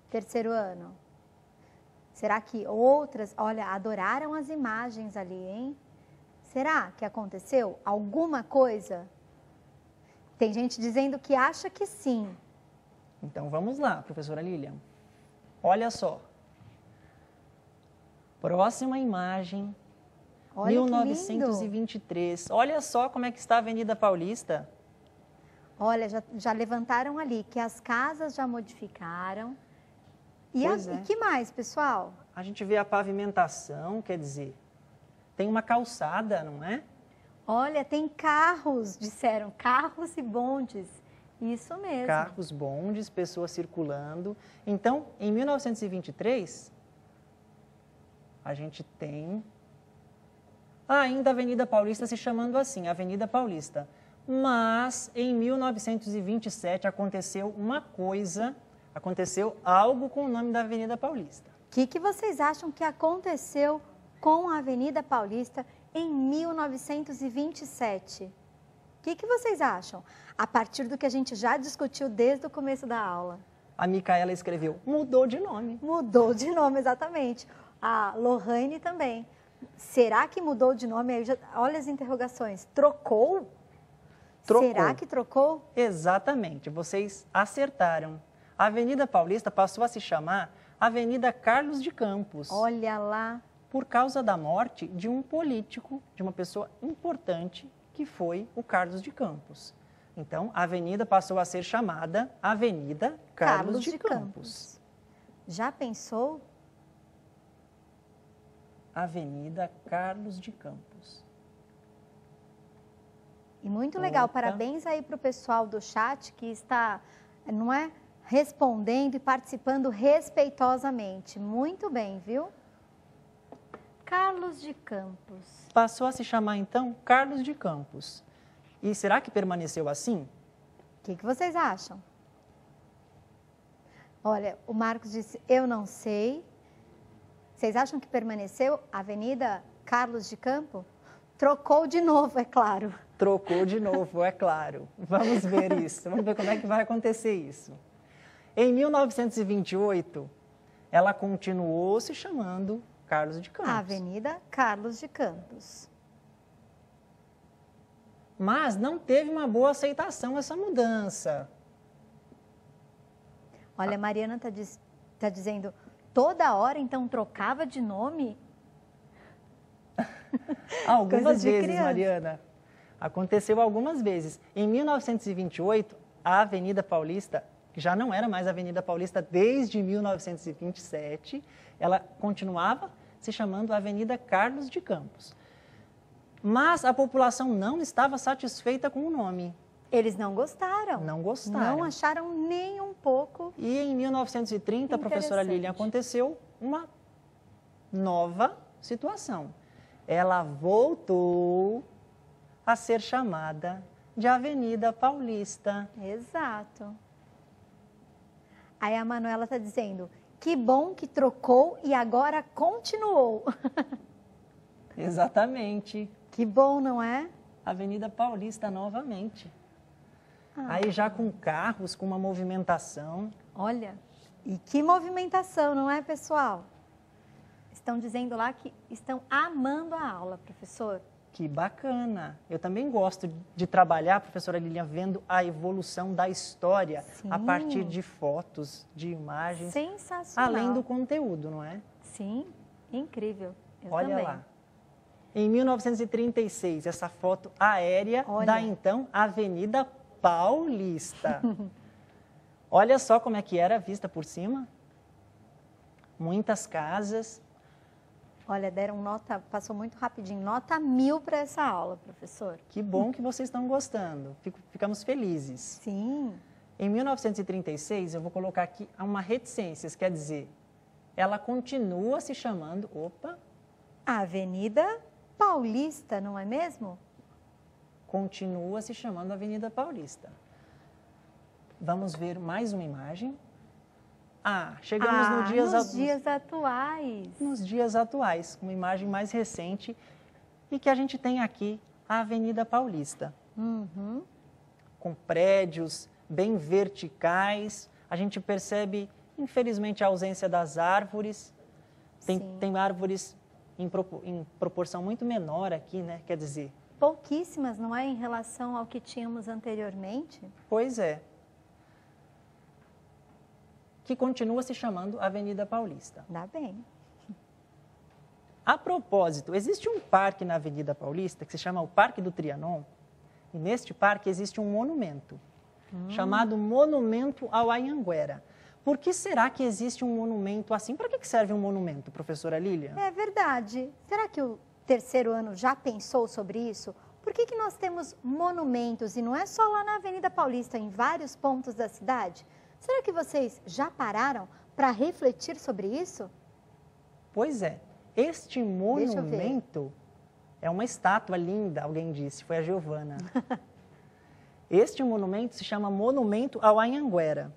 Terceiro ano. Será que outras, olha, adoraram as imagens ali, hein? Será que aconteceu alguma coisa? Tem gente dizendo que acha que sim. Então vamos lá, professora Lilian. Olha só. Próxima imagem. Olha 1923. Olha só como é que está a Avenida Paulista. Olha, já levantaram ali que as casas já modificaram. E que mais, pessoal? A gente vê a pavimentação, quer dizer, tem uma calçada, não é? Olha, tem carros, disseram, carros e bondes. Isso mesmo. Carros, bondes, pessoas circulando. Então, em 1923, a gente tem ainda a Avenida Paulista se chamando assim, Avenida Paulista. Mas, em 1927, aconteceu algo com o nome da Avenida Paulista. O que vocês acham que aconteceu com a Avenida Paulista em 1927? O que vocês acham? A partir do que a gente já discutiu desde o começo da aula. A Micaela escreveu, mudou de nome. Mudou de nome, exatamente. A Lohane também. Será que mudou de nome? Aí olha as interrogações. Trocou? Será que trocou? Exatamente, vocês acertaram. A Avenida Paulista passou a se chamar Avenida Carlos de Campos. Olha lá. Por causa da morte de um político, de uma pessoa importante, que foi o Carlos de Campos. Então, a avenida passou a ser chamada Avenida Carlos de Campos. Já pensou? Avenida Carlos de Campos. E muito legal, parabéns aí para o pessoal do chat que está, não é, respondendo e participando respeitosamente. Muito bem, viu? Carlos de Campos. Passou a se chamar, então, Carlos de Campos. E será que permaneceu assim? O que vocês acham? Olha, o Marcos disse, eu não sei. Vocês acham que permaneceu a Avenida Carlos de Campos? Trocou de novo, é claro. Trocou de novo, é claro. Vamos ver isso. Vamos ver como é que vai acontecer isso. Em 1928, ela continuou se chamando Carlos de Campos. Avenida Carlos de Campos. Mas não teve uma boa aceitação essa mudança. Olha, a Mariana tá dizendo, toda hora então trocava de nome? Algumas vezes, Mariana. Aconteceu algumas vezes. Em 1928, a Avenida Paulista, que já não era mais Avenida Paulista desde 1927, ela continuava se chamando Avenida Carlos de Campos. Mas a população não estava satisfeita com o nome. Eles não gostaram. Não gostaram. Não acharam nem um pouco. E em 1930, professora Lilian, aconteceu uma nova situação. Ela voltou a ser chamada de Avenida Paulista. Exato. Aí a Manuela está dizendo, que bom que trocou e agora continuou. Exatamente. Que bom, não é? Avenida Paulista novamente. Aí já com carros, com uma movimentação. Olha, e que movimentação, não é, pessoal? Estão dizendo lá que estão amando a aula, professor. Que bacana! Eu também gosto de trabalhar, professora Lilian, vendo a evolução da história a partir de fotos, de imagens. Sensacional. Além do conteúdo, não é? Sim, incrível. Eu Olha também. lá. Em 1936, essa foto aérea da então Avenida Paulista. Olha só como é que era a vista por cima. Muitas casas. Olha, deram nota, passou muito rapidinho, nota 1000 para essa aula, professor. Que bom que vocês estão gostando, ficamos felizes. Sim. Em 1936, eu vou colocar aqui uma reticências, quer dizer, ela continua se chamando, Avenida Paulista, não é mesmo? Continua se chamando Avenida Paulista. Vamos ver mais uma imagem. Chegamos nos dias atuais. Nos dias atuais, uma imagem mais recente e que a gente tem aqui a Avenida Paulista. Com prédios bem verticais, a gente percebe, infelizmente, a ausência das árvores. Tem árvores em proporção muito menor aqui, né? Quer dizer... Pouquíssimas, não é, em relação ao que tínhamos anteriormente? Pois é. Que continua se chamando Avenida Paulista. Dá bem. A propósito, existe um parque na Avenida Paulista que se chama o Parque do Trianon. E neste parque existe um monumento, chamado Monumento ao Anhanguera. Por que será que existe um monumento assim? Para que serve um monumento, professora Lilian? É verdade. Será que o terceiro ano já pensou sobre isso? Por que nós temos monumentos, e não é só lá na Avenida Paulista, em vários pontos da cidade? Será que vocês já pararam para refletir sobre isso? Pois é. Este monumento é uma estátua linda, alguém disse, foi a Giovana. Este monumento se chama Monumento ao Anhanguera.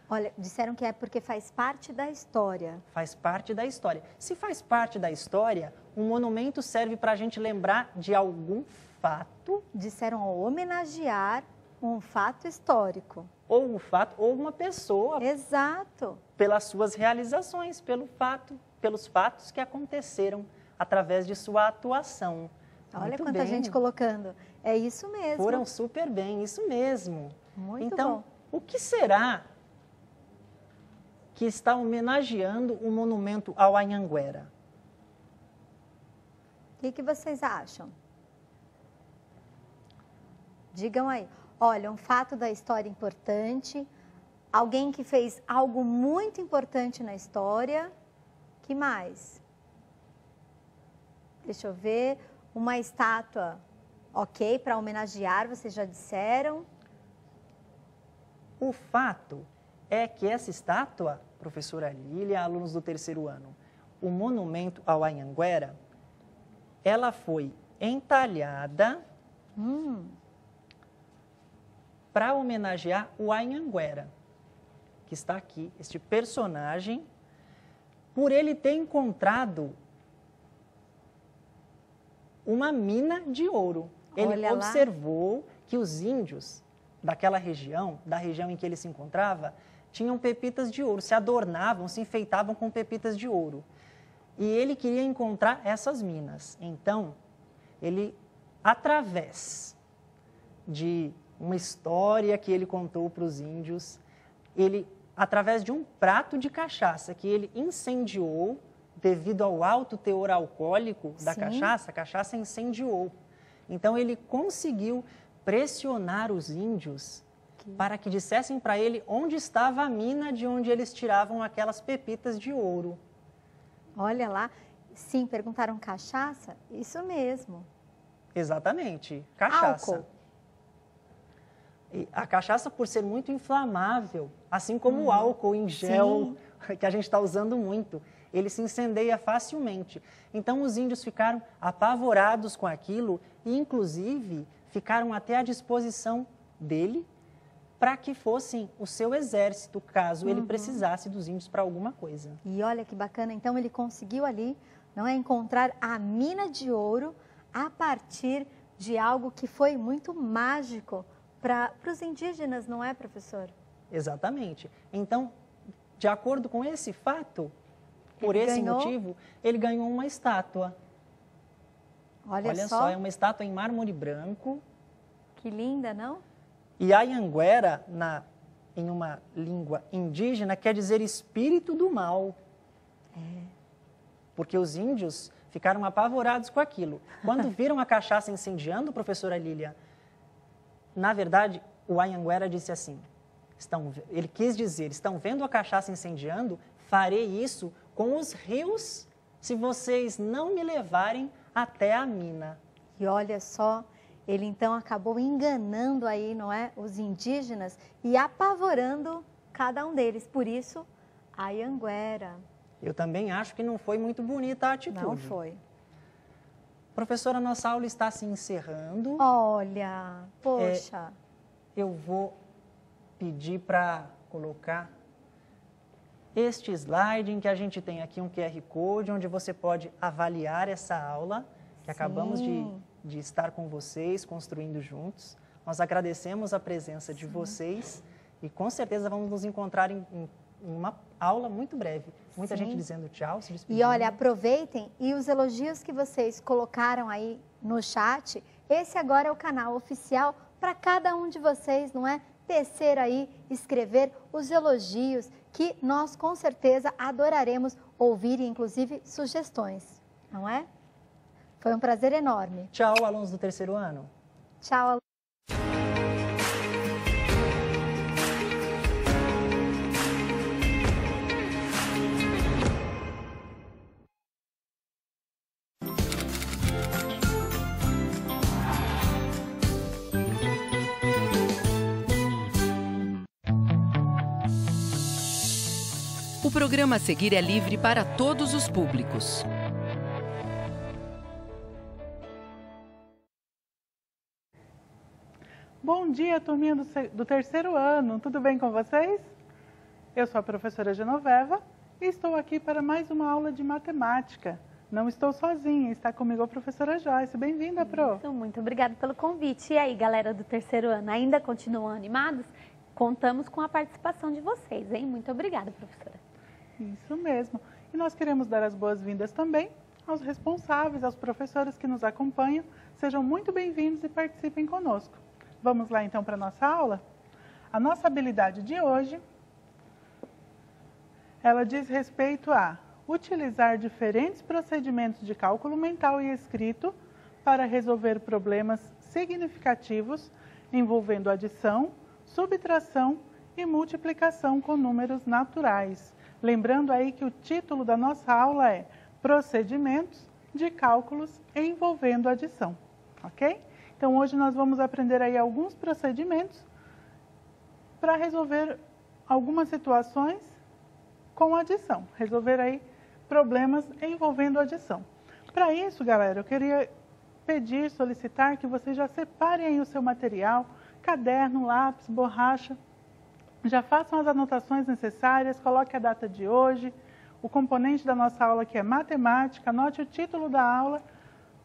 Olha, disseram que é porque faz parte da história. Faz parte da história. Se faz parte da história, um monumento serve para a gente lembrar de algum fato. Disseram homenagear um fato histórico. Ou um fato, ou uma pessoa. Exato. Pelas suas realizações, pelos fatos que aconteceram através de sua atuação. Olha Muito quanta bem. gente colocando. É isso mesmo. Foram super bem, isso mesmo. Muito então, bom. o que será que está homenageando o monumento ao Anhanguera? O que vocês acham? Digam aí. Olha, um fato da história importante, alguém que fez algo muito importante na história. Que mais? Deixa eu ver. Uma estátua, ok, para homenagear, vocês já disseram. O fato é que essa estátua, professora Lília, alunos do terceiro ano, o monumento ao Anhanguera, ela foi entalhada para homenagear o Anhanguera, que está aqui, este personagem, por ele ter encontrado uma mina de ouro. Ele observou que os índios daquela região, da região em que ele se encontrava, tinham pepitas de ouro, se adornavam, se enfeitavam com pepitas de ouro. E ele queria encontrar essas minas. Então, ele, através de uma história que ele contou para os índios, através de um prato de cachaça que ele incendiou, devido ao alto teor alcoólico da cachaça, a cachaça incendiou. Então, ele conseguiu pressionar os índios para que dissessem para ele onde estava a mina de onde eles tiravam aquelas pepitas de ouro. Olha lá. Sim, perguntaram cachaça? Isso mesmo. Exatamente, cachaça. Álcool. E a cachaça, por ser muito inflamável, assim como o álcool em gel, que a gente está usando muito, ele se incendeia facilmente. Então, os índios ficaram apavorados com aquilo e, inclusive, ficaram até à disposição dele para que fossem o seu exército, caso ele precisasse dos índios para alguma coisa. E olha que bacana, então ele conseguiu ali, não é, encontrar a mina de ouro a partir de algo que foi muito mágico para os indígenas, não é, professor? Exatamente. Então, de acordo com esse fato, por esse motivo, ele ganhou uma estátua. Olha só, é uma estátua em mármore branco. Que linda, não? E Anhanguera, em uma língua indígena, quer dizer espírito do mal. Porque os índios ficaram apavorados com aquilo. Quando viram a cachaça incendiando, professora Lília, na verdade, o Anhanguera disse assim, ele quis dizer, estão vendo a cachaça incendiando? Farei isso com os rios se vocês não me levarem até a mina. E olha só, ele então acabou enganando aí, não é, os indígenas e apavorando cada um deles. Por isso, Anhanguera. Eu também acho que não foi muito bonita a atitude. Não foi. Professora, nossa aula está se encerrando. Olha, poxa. Eu vou pedir para colocar este slide em que a gente tem aqui um QR Code, onde você pode avaliar essa aula que acabamos de estar com vocês, construindo juntos. Nós agradecemos a presença de vocês e com certeza vamos nos encontrar em uma aula muito breve. Muita gente dizendo tchau, se despedindo. E olha, aproveitem e os elogios que vocês colocaram aí no chat, esse agora é o canal oficial para cada um de vocês, não é? Tecer aí, escrever os elogios que nós com certeza adoraremos ouvir e inclusive sugestões, não é? Foi um prazer enorme. Tchau, alunos do terceiro ano. Tchau, alunos. O programa a seguir é livre para todos os públicos. Bom dia, turminha do terceiro ano. Tudo bem com vocês? Eu sou a professora Genoveva e estou aqui para mais uma aula de matemática. Não estou sozinha, está comigo a professora Joyce. Bem-vinda, Pro. Muito obrigada pelo convite. E aí, galera do terceiro ano, ainda continuam animados? Contamos com a participação de vocês, hein? Muito obrigada, professora. Isso mesmo. E nós queremos dar as boas-vindas também aos responsáveis, aos professores que nos acompanham. Sejam muito bem-vindos e participem conosco. Vamos lá, então, para a nossa aula? A nossa habilidade de hoje, ela diz respeito a utilizar diferentes procedimentos de cálculo mental e escrito para resolver problemas significativos envolvendo adição, subtração e multiplicação com números naturais. Lembrando aí que o título da nossa aula é Procedimentos de Cálculos envolvendo adição, ok? Então, hoje nós vamos aprender aí alguns procedimentos para resolver algumas situações com adição, resolver aí problemas envolvendo adição. Para isso, galera, eu queria pedir, solicitar que vocês já separem aí o seu material, caderno, lápis, borracha, já façam as anotações necessárias, coloque a data de hoje, o componente da nossa aula que é matemática, anote o título da aula,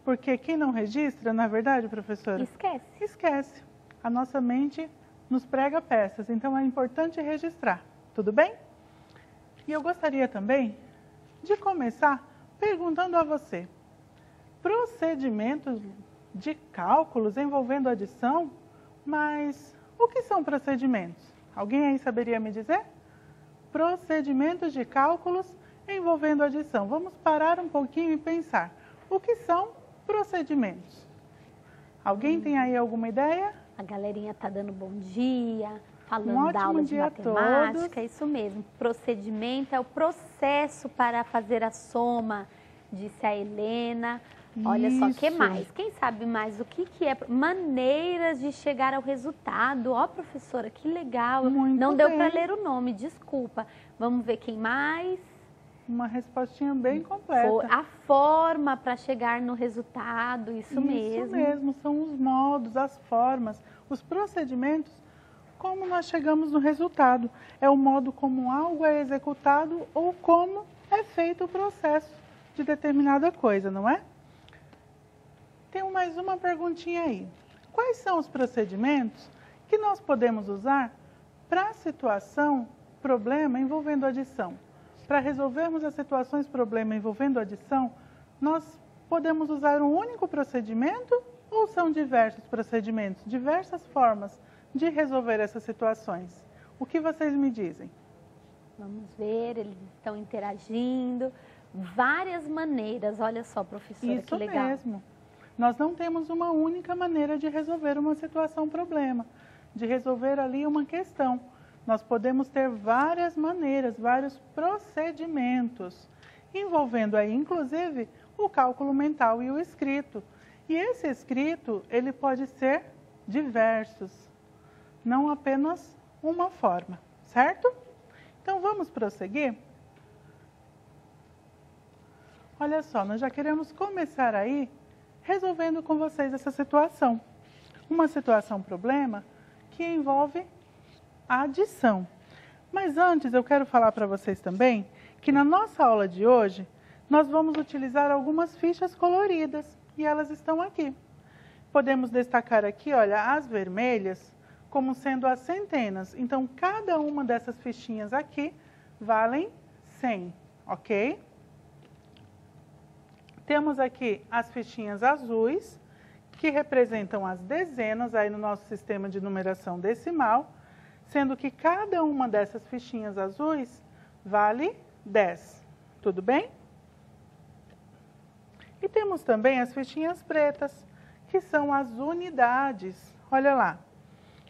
porque quem não registra, na verdade, professora? Esquece. Esquece. A nossa mente nos prega peças, então é importante registrar, tudo bem? E eu gostaria também de começar perguntando a você, procedimentos de cálculos envolvendo adição, mas o que são procedimentos? Alguém aí saberia me dizer? Procedimentos de cálculos envolvendo adição. Vamos parar um pouquinho e pensar. O que são procedimentos? Alguém tem aí alguma ideia? A galerinha tá dando bom dia, falando da aula de matemática, isso mesmo. Procedimento é o processo para fazer a soma, disse a Helena. Olha só, o que mais? Quem sabe mais o que é? Maneiras de chegar ao resultado. Ó, professora, que legal. Muito Não deu bem. para ler o nome, desculpa. Vamos ver quem mais. Uma respostinha bem completa. A forma para chegar no resultado, isso mesmo. Isso mesmo, são os modos, as formas, os procedimentos como nós chegamos no resultado. É o modo como algo é executado ou como é feito o processo de determinada coisa, não é? Tem mais uma perguntinha aí. Quais são os procedimentos que nós podemos usar para a situação problema envolvendo adição? Para resolvermos as situações problema envolvendo adição, nós podemos usar um único procedimento ou são diversos procedimentos, diversas formas de resolver essas situações? O que vocês me dizem? Vamos ver, eles estão interagindo. Várias maneiras, olha só, professora, que legal. Isso mesmo. Nós não temos uma única maneira de resolver uma situação problema, de resolver ali uma questão. Nós podemos ter várias maneiras, vários procedimentos, envolvendo aí, inclusive, o cálculo mental e o escrito. E esse escrito, ele pode ser diversos, não apenas uma forma, certo? Então, vamos prosseguir? Olha só, nós já queremos começar aí resolvendo com vocês essa situação. Uma situação problema que envolve a adição. Mas antes eu quero falar para vocês também que na nossa aula de hoje nós vamos utilizar algumas fichas coloridas e elas estão aqui. Podemos destacar aqui, olha, as vermelhas como sendo as centenas. Então, cada uma dessas fichinhas aqui valem 100, ok? Temos aqui as fichinhas azuis, que representam as dezenas aí no nosso sistema de numeração decimal, sendo que cada uma dessas fichinhas azuis vale 10. Tudo bem? E temos também as fichinhas pretas, que são as unidades. Olha lá,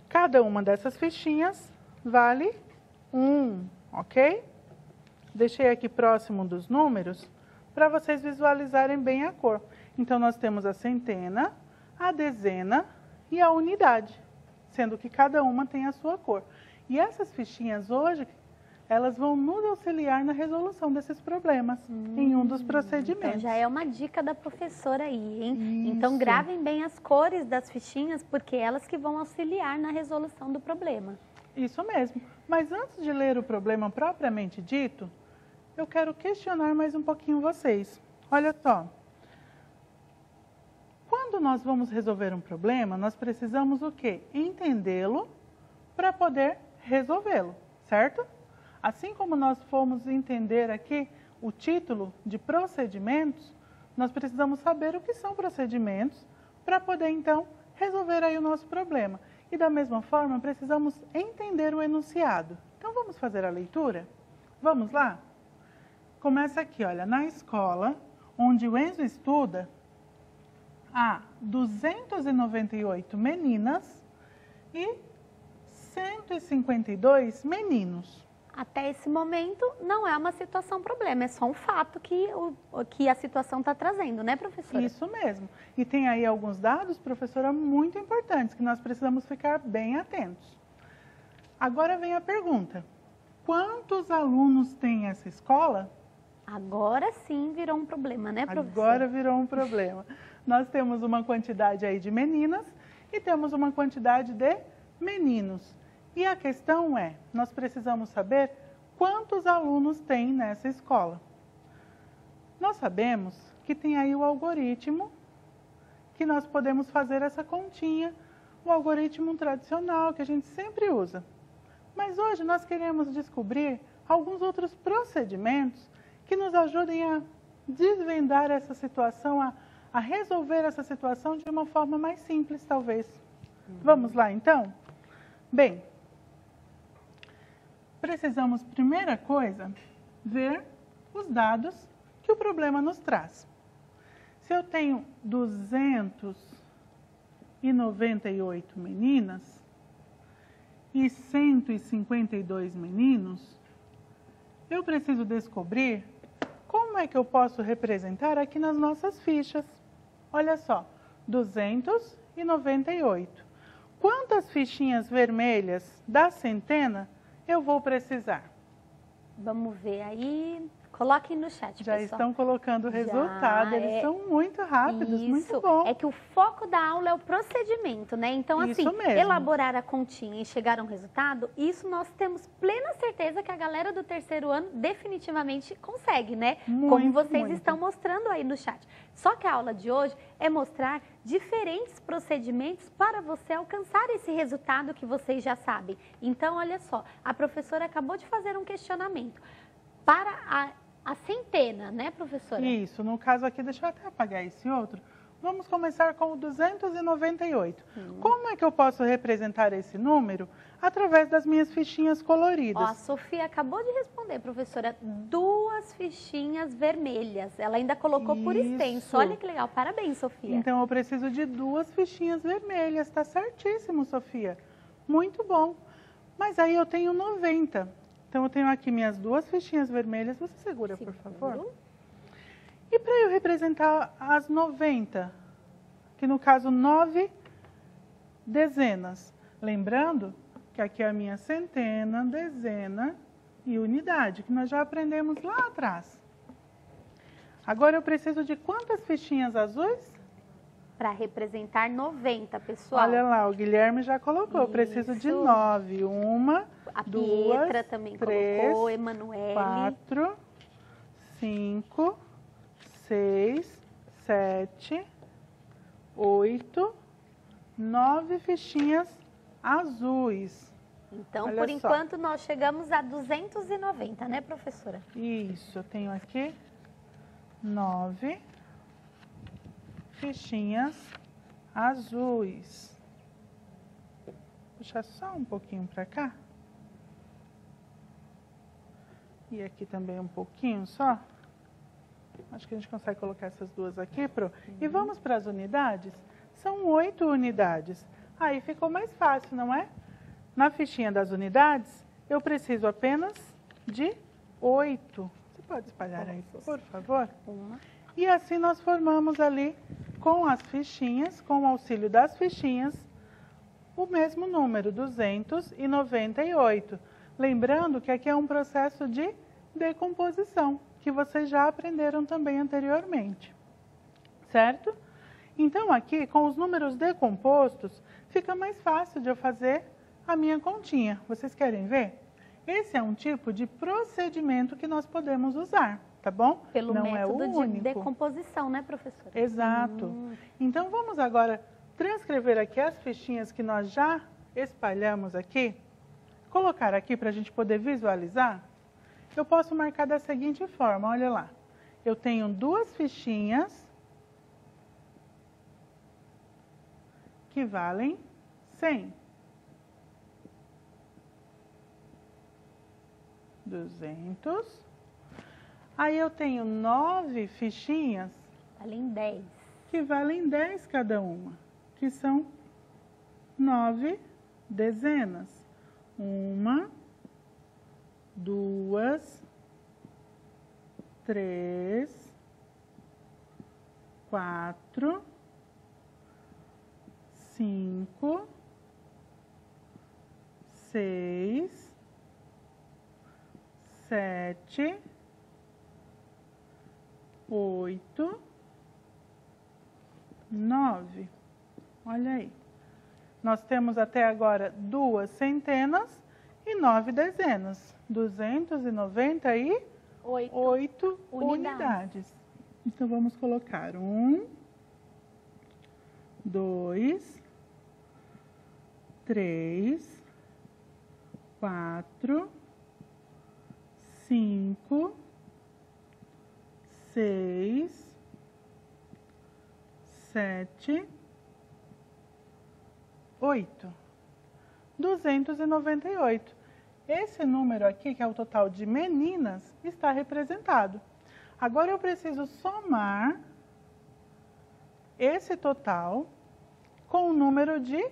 cada uma dessas fichinhas vale 1, ok? Deixei aqui próximo dos números para vocês visualizarem bem a cor. Então, nós temos a centena, a dezena e a unidade, sendo que cada uma tem a sua cor. E essas fichinhas hoje, elas vão nos auxiliar na resolução desses problemas em um dos procedimentos. Então, já é uma dica da professora aí, hein? Isso. Então, gravem bem as cores das fichinhas, porque elas que vão auxiliar na resolução do problema. Isso mesmo. Mas antes de ler o problema propriamente dito, eu quero questionar mais um pouquinho vocês. Olha só. Quando nós vamos resolver um problema, nós precisamos o quê? Entendê-lo para poder resolvê-lo, certo? Assim como nós fomos entender aqui o título de procedimentos, nós precisamos saber o que são procedimentos para poder, então, resolver aí o nosso problema. E da mesma forma, precisamos entender o enunciado. Então, vamos fazer a leitura? Vamos lá? Começa aqui, olha, na escola onde o Enzo estuda, há 298 meninas e 152 meninos. Até esse momento, não é uma situação problema, é só um fato que a situação está trazendo, né, professora? Isso mesmo. E tem aí alguns dados, professora, muito importantes, que nós precisamos ficar bem atentos. Agora vem a pergunta. Quantos alunos tem essa escola? Agora sim virou um problema, né, professora? Agora virou um problema. Nós temos uma quantidade aí de meninas e temos uma quantidade de meninos. E a questão é, nós precisamos saber quantos alunos tem nessa escola. Nós sabemos que tem aí o algoritmo, que nós podemos fazer essa continha, o algoritmo tradicional que a gente sempre usa. Mas hoje nós queremos descobrir alguns outros procedimentos que nos ajudem a desvendar essa situação, a resolver essa situação de uma forma mais simples, talvez. Vamos lá, então? Bem, precisamos, primeira coisa, ver os dados que o problema nos traz. Se eu tenho 298 meninas e 152 meninos, eu preciso descobrir como é que eu posso representar aqui nas nossas fichas. Olha só, 298. Quantas fichinhas vermelhas da centena eu vou precisar? Vamos ver aí, Coloquem no chat, Já pessoal. estão colocando o resultado, eles são muito rápidos, muito bom. É que o foco da aula é o procedimento, né? Então, assim, Isso mesmo. elaborar a continha e chegar a um resultado, isso nós temos plena certeza que a galera do terceiro ano definitivamente consegue, né? Como vocês estão mostrando aí no chat. Só que a aula de hoje é mostrar diferentes procedimentos para você alcançar esse resultado que vocês já sabem. Então, olha só, a professora acabou de fazer um questionamento. Para a centena, né, professora? Isso, no caso aqui, deixa eu até apagar esse outro. Vamos começar com o 298. Como é que eu posso representar esse número? Através das minhas fichinhas coloridas. Ó, a Sofia acabou de responder, professora, 2 fichinhas vermelhas. Ela ainda colocou por extenso. Olha que legal, parabéns, Sofia. Então, eu preciso de 2 fichinhas vermelhas, tá certíssimo, Sofia. Muito bom. Mas aí eu tenho 90. Então, eu tenho aqui minhas 2 fichinhas vermelhas. Você segura, por favor? E para eu representar as 90, que no caso 9 dezenas. Lembrando que aqui é a minha centena, dezena e unidade, que nós já aprendemos lá atrás. Agora eu preciso de quantas fichinhas azuis? Para representar 90, pessoal. Olha lá, o Guilherme já colocou. Eu preciso de 9. 1, a 2, Pietra também 3, colocou, Emanuele. 4, 5, 6, 7, 8, 9 fichinhas azuis. Então, Olha por só. enquanto, nós chegamos a 290, né, professora? Isso, eu tenho aqui 9 fichinhas azuis. Puxar só um pouquinho para cá. E aqui também um pouquinho só. Acho que a gente consegue colocar essas duas aqui, Pro. E vamos para as unidades? São 8 unidades. Aí ficou mais fácil, não é? Na fichinha das unidades, eu preciso apenas de 8. Você pode espalhar aí, por favor? E assim nós formamos ali, com as fichinhas, com o auxílio das fichinhas, o mesmo número, 298. Lembrando que aqui é um processo de decomposição, que vocês já aprenderam também anteriormente, certo? Então aqui, com os números decompostos, fica mais fácil de eu fazer a minha continha. Vocês querem ver? Esse é um tipo de procedimento que nós podemos usar, tá bom? Pelo Não método é o de único. decomposição, né, professora? Exato. Então, vamos agora transcrever aqui as fichinhas que nós já espalhamos aqui. Colocar aqui para a gente poder visualizar. Eu posso marcar da seguinte forma, olha lá. Eu tenho 2 fichinhas que valem 100. 200. Aí eu tenho 9 fichinhas Valem 10. que valem 10 cada uma, que são 9 dezenas. 1, 2, 3, 4, 5, 6, 7, 8, 9. Olha aí. Nós temos até agora 2 centenas e 9 dezenas. 298 unidades. Então, vamos colocar 1, 2, 3, 4, 5, 6, 7, 8. 298. Esse número aqui, que é o total de meninas, está representado. Agora eu preciso somar esse total com o número de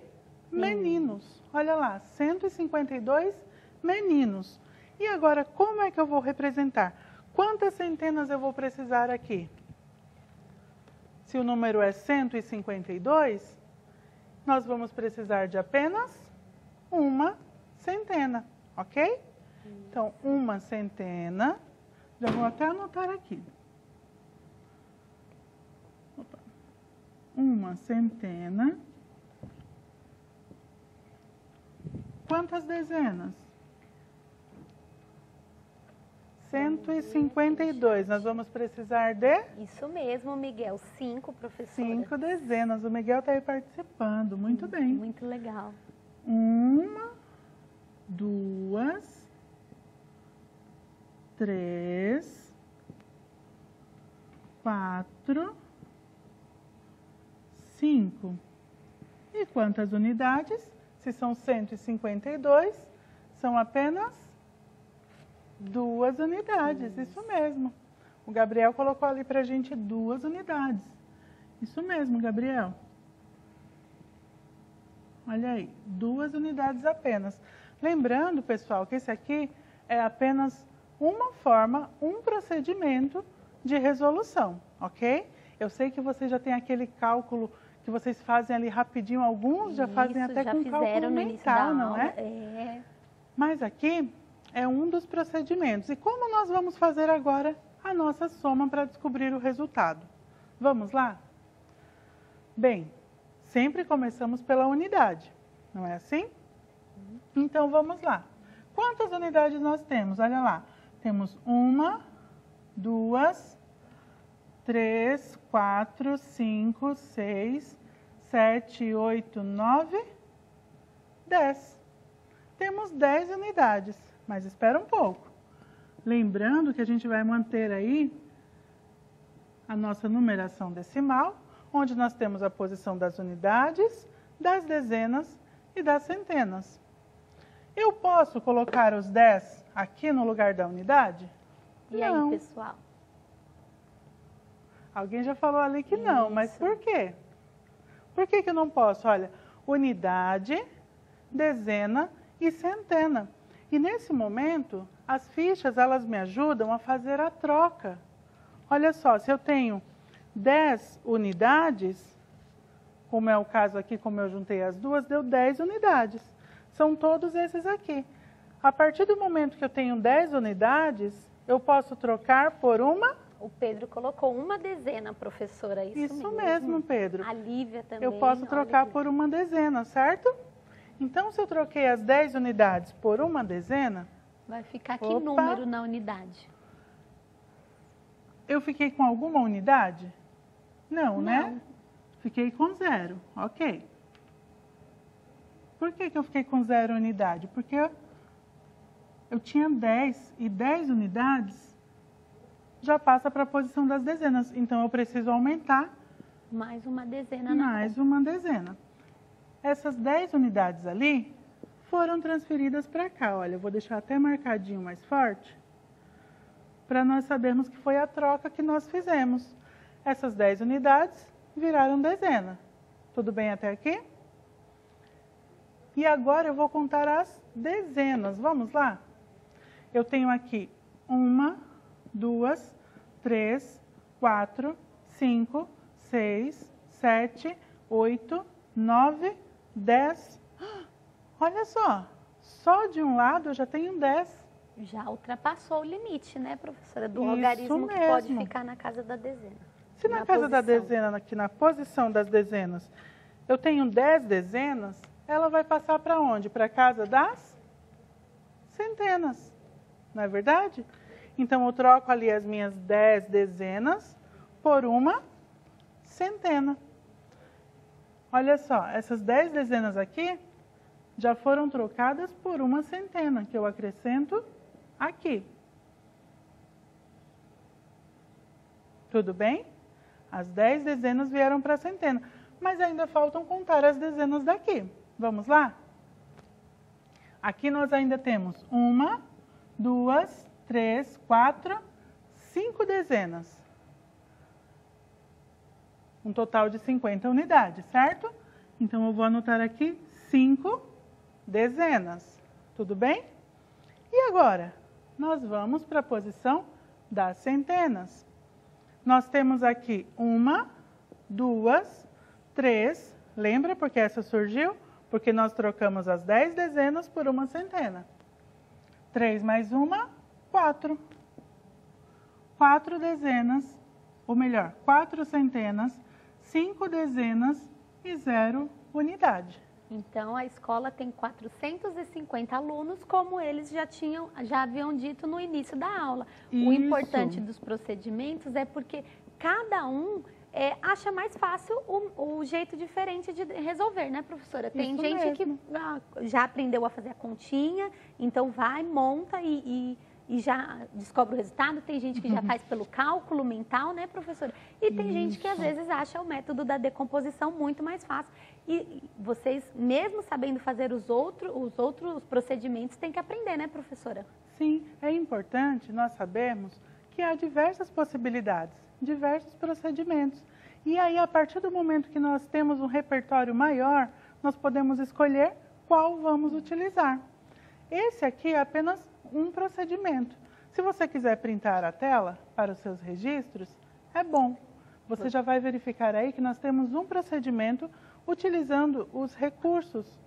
meninos. Olha lá, 152 meninos. E agora, como é que eu vou representar? Quantas centenas eu vou precisar aqui? Se o número é 152, nós vamos precisar de apenas uma centena, ok? Então, uma centena Já vou até anotar aqui. Opa. Uma centena. Quantas dezenas? 152. Nós vamos precisar de? Isso mesmo, Miguel. 5, professora. 5 dezenas. O Miguel está aí participando. Muito bem. Muito legal. 1, 2, 3, 4, 5. E quantas unidades? Se são 152, são apenas 2 unidades. Isso mesmo. O Gabriel colocou ali para a gente 2 unidades. Isso mesmo, Gabriel. Olha aí, 2 unidades apenas. Lembrando, pessoal, que esse aqui é apenas uma forma, um procedimento de resolução, ok? Eu sei que você já tem aquele cálculo que vocês fazem ali rapidinho, alguns já fazem até com cálculo mental, não é? É. Mas aqui é um dos procedimentos. E como nós vamos fazer agora a nossa soma para descobrir o resultado? Vamos lá? Bem, sempre começamos pela unidade, não é assim? Então, vamos lá. Quantas unidades nós temos? Olha lá. Temos 1, 2, 3, 4, 5, 6, 7, 8, 9, 10. Temos 10 unidades, mas espera um pouco. Lembrando que a gente vai manter aí a nossa numeração decimal, onde nós temos a posição das unidades, das dezenas e das centenas. Eu posso colocar os 10 aqui no lugar da unidade? E não. aí, pessoal? Alguém já falou ali que não, mas por quê? Por que eu não posso? Olha, unidade, dezena e centena. E nesse momento, as fichas, elas me ajudam a fazer a troca. Olha só, se eu tenho 10 unidades, como é o caso aqui, como eu juntei as duas, deu 10 unidades. São todos esses aqui. A partir do momento que eu tenho 10 unidades, eu posso trocar por uma? O Pedro colocou uma dezena, professora. Isso mesmo, Pedro. A Lívia também. Eu posso trocar por uma dezena, certo? Então, se eu troquei as 10 unidades por uma dezena... Vai ficar que número na unidade? Eu fiquei com alguma unidade? Não, né? Fiquei com 0, ok. Por que eu fiquei com 0 unidade? Porque eu tinha 10 e 10 unidades já passa para a posição das dezenas. Então, eu preciso aumentar mais uma dezena. Mais uma dezena. Essas 10 unidades ali foram transferidas para cá. Olha, eu vou deixar até marcadinho mais forte para nós sabermos que foi a troca que nós fizemos. Essas 10 unidades viraram dezena. Tudo bem até aqui? E agora eu vou contar as dezenas. Vamos lá? Eu tenho aqui 1, 2, 3, 4, 5, 6, 7, 8, 9, 10. Olha só de um lado eu já tenho 10. Já ultrapassou o limite, né, professora? Do logaritmo que pode ficar na casa da dezena. Se na casa da dezena, aqui na posição das dezenas, eu tenho 10 dezenas, ela vai passar para onde? Para a casa das centenas, não é verdade? Então, eu troco ali as minhas 10 dezenas por uma centena. Olha só, essas 10 dezenas aqui já foram trocadas por uma centena, que eu acrescento aqui. Tudo bem? As 10 dezenas vieram para a centena, mas ainda faltam contar as dezenas daqui. Vamos lá? Aqui nós ainda temos 1, 2, 3, 4, 5 dezenas. Um total de 50 unidades, certo? Então, eu vou anotar aqui 5 dezenas. Tudo bem? E agora? Nós vamos para a posição das centenas. Nós temos aqui 1, 2, 3. Lembra porque essa surgiu? Porque nós trocamos as 10 dezenas por uma centena. 3 mais 1, 4. 4 dezenas, ou melhor, 4 centenas, 5 dezenas e 0 unidade. Então, a escola tem 450 alunos, como eles já haviam dito no início da aula. Isso. O importante dos procedimentos é porque cada um acha mais fácil o jeito diferente de resolver, né, professora? Tem Isso gente mesmo. que já aprendeu a fazer a continha, então vai, monta e já descobre o resultado. Tem gente que já faz pelo cálculo mental, né, professora? E tem gente que às vezes acha o método da decomposição muito mais fácil. E vocês, mesmo sabendo fazer os outros procedimentos, têm que aprender, né, professora? Sim, é importante nós sabermos que há diversas possibilidades, diversos procedimentos. E aí, a partir do momento que nós temos um repertório maior, nós podemos escolher qual vamos utilizar. Esse aqui é apenas um procedimento. Se você quiser printar a tela para os seus registros, é bom. Você já vai verificar aí que nós temos um procedimento utilizando os recursos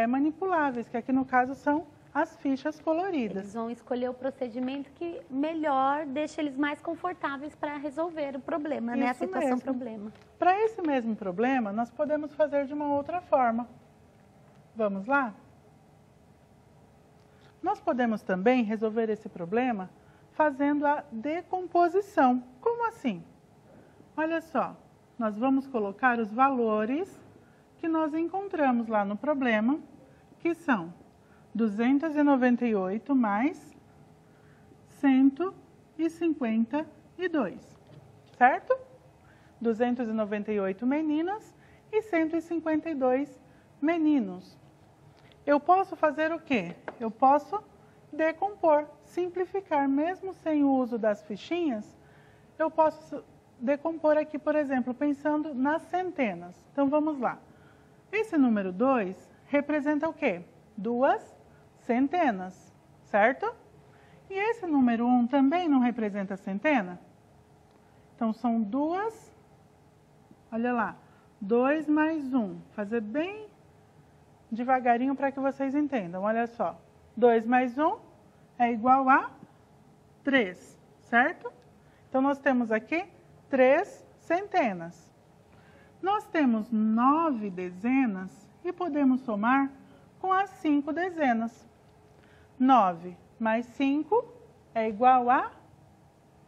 manipuláveis, que aqui no caso são as fichas coloridas. Eles vão escolher o procedimento que melhor deixa eles mais confortáveis para resolver o problema, né? A Isso situação mesmo. problema. Para esse mesmo problema, nós podemos fazer de uma outra forma. Vamos lá? Nós podemos também resolver esse problema fazendo a decomposição. Como assim? Olha só, nós vamos colocar os valores que nós encontramos lá no problema, que são 298 mais 152, certo? 298 meninas e 152 meninos. Eu posso fazer o quê? Eu posso decompor, simplificar, mesmo sem o uso das fichinhas, eu posso decompor aqui, por exemplo, pensando nas centenas. Então, vamos lá. Esse número 2 representa o quê? 2 centenas, certo? E esse número 1 também não representa centena? Então, são 2, olha lá, 2 mais 1. Fazer bem devagarinho para que vocês entendam, olha só. 2 mais 1 é igual a 3, certo? Então, nós temos aqui 3 centenas. Nós temos 9 dezenas e podemos somar com as 5 dezenas. 9 mais 5 é igual a...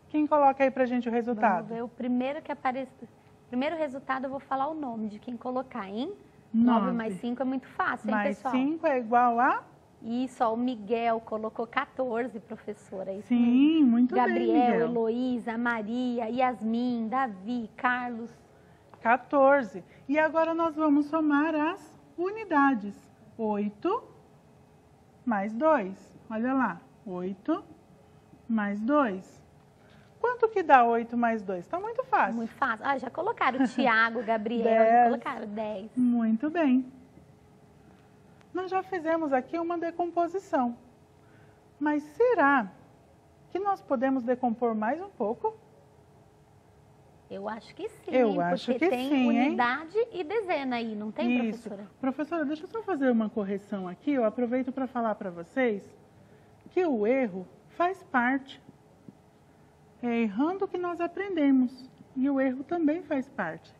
Quem coloca aí pra gente o resultado? Vamos ver o primeiro que aparece. Primeiro resultado eu vou falar o nome de quem colocar, hein? 9 9 mais 5 é muito fácil, hein, mais pessoal? 5 é igual a... Isso, ó, o Miguel colocou 14, professora. Isso Sim, mesmo. muito bem, Gabriel, Miguel. Heloísa, Maria, Yasmin, Davi, Carlos. 14. E agora nós vamos somar as unidades. 8 mais 2. Olha lá. 8 mais 2. Quanto que dá 8 mais 2? Está muito fácil. Muito fácil. Ah, já colocaram o Tiago, Gabriel, 10. já colocaram 10. Muito bem. Nós já fizemos aqui uma decomposição. Mas será que nós podemos decompor mais um pouco? Eu acho que sim, Eu hein? acho Porque que tem sim, hein? unidade e dezena aí, não tem, Isso. professora? Professora, deixa eu só fazer uma correção aqui. Eu aproveito para falar para vocês que o erro faz parte. É errando que nós aprendemos. E o erro também faz parte.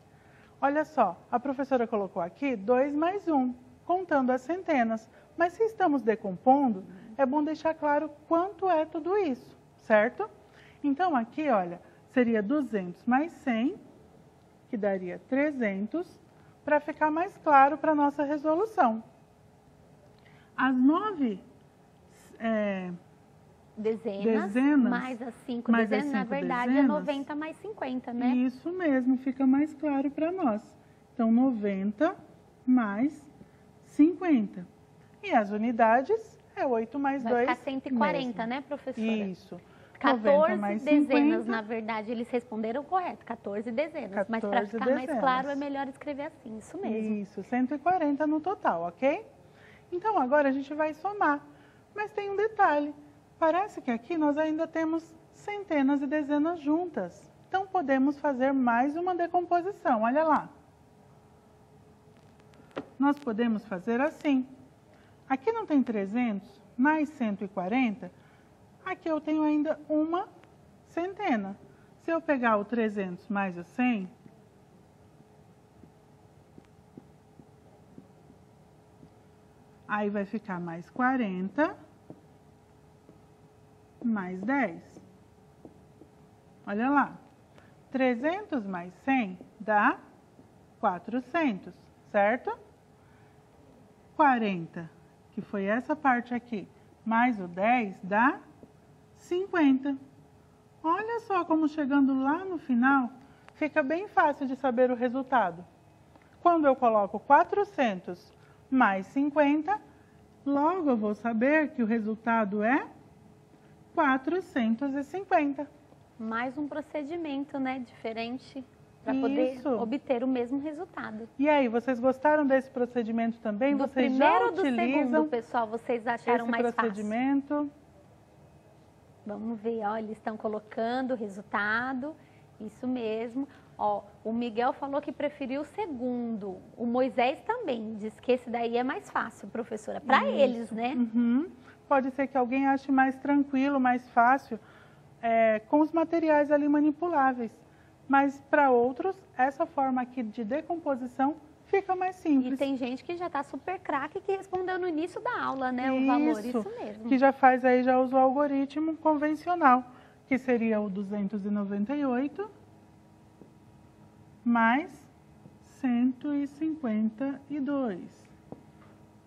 Olha só, a professora colocou aqui 2 mais 1, contando as centenas. Mas se estamos decompondo, é bom deixar claro quanto é tudo isso, certo? Então aqui, olha, seria 200 mais 100, que daria 300, para ficar mais claro para a nossa resolução. As 9 Dezenas, mais as 5 mais as dezenas, na 5 verdade dezenas. é 90 mais 50, né? Isso mesmo, fica mais claro para nós. Então, 90 mais 50. E as unidades é 8 mais Vai 2. ficar 140, mesmo. né, professora? Isso. 14 90 mais dezenas, 50. na verdade, eles responderam correto, 14 dezenas. Mas para 14 ficar mais dezenas. claro, é melhor escrever assim, isso mesmo. Isso, 140 no total, ok? Então, agora a gente vai somar. Mas tem um detalhe. Parece que aqui nós ainda temos centenas e dezenas juntas. Então, podemos fazer mais uma decomposição. Olha lá. Nós podemos fazer assim. Aqui não tem 300 mais 140. Aqui eu tenho ainda uma centena. Se eu pegar o 300 mais o 100, aí vai ficar mais 40, mais 10. Olha lá, 300 mais 100 dá 400, certo? 40, que foi essa parte aqui, mais o 10 dá 50. Olha só como chegando lá no final, fica bem fácil de saber o resultado. Quando eu coloco 400 mais 50, logo eu vou saber que o resultado é 450. Mais um procedimento, né, diferente, para poder obter o mesmo resultado. E aí, vocês gostaram desse procedimento também? Do vocês primeiro já ou do utilizam segundo, pessoal, vocês acharam esse mais procedimento? fácil? Vamos ver, ó, eles estão colocando o resultado, isso mesmo. Ó, o Miguel falou que preferiu o segundo, o Moisés também, diz que esse daí é mais fácil, professora, para eles, né? Uhum. Pode ser que alguém ache mais tranquilo, mais fácil, com os materiais ali manipuláveis. Mas para outros, essa forma aqui de decomposição fica mais simples. E tem gente que já está super craque que respondeu no início da aula, né? O valor, isso mesmo. Que já faz aí, já usa o algoritmo convencional, que seria o 298 mais 152.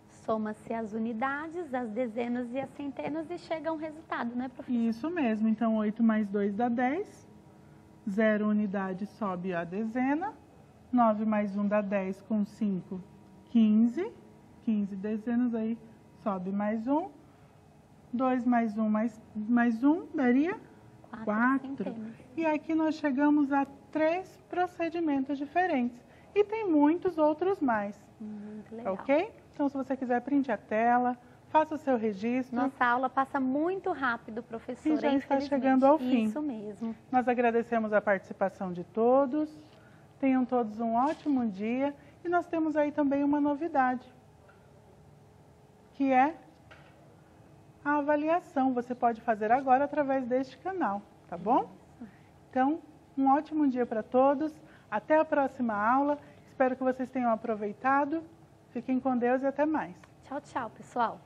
Soma-se as unidades, as dezenas e as centenas e chega a um resultado, né, professor? Isso mesmo. Então, 8 mais 2 dá 10. 0 unidade sobe a dezena. 9 mais 1 dá 10, com 5, 15. 15 dezenas, aí sobe mais 1. 2 mais 1 mais 1 daria 4. E aqui nós chegamos a 3 procedimentos diferentes. E tem muitos outros mais. Muito legal. Ok? Então, se você quiser, printe a tela, faça o seu registro. Nossa aula passa muito rápido, professora. E já está chegando ao fim. Isso mesmo. Nós agradecemos a participação de todos. Tenham todos um ótimo dia. E nós temos aí também uma novidade, que é a avaliação. Você pode fazer agora através deste canal, tá bom? Então, um ótimo dia para todos. Até a próxima aula. Espero que vocês tenham aproveitado. Fiquem com Deus e até mais. Tchau, tchau, pessoal.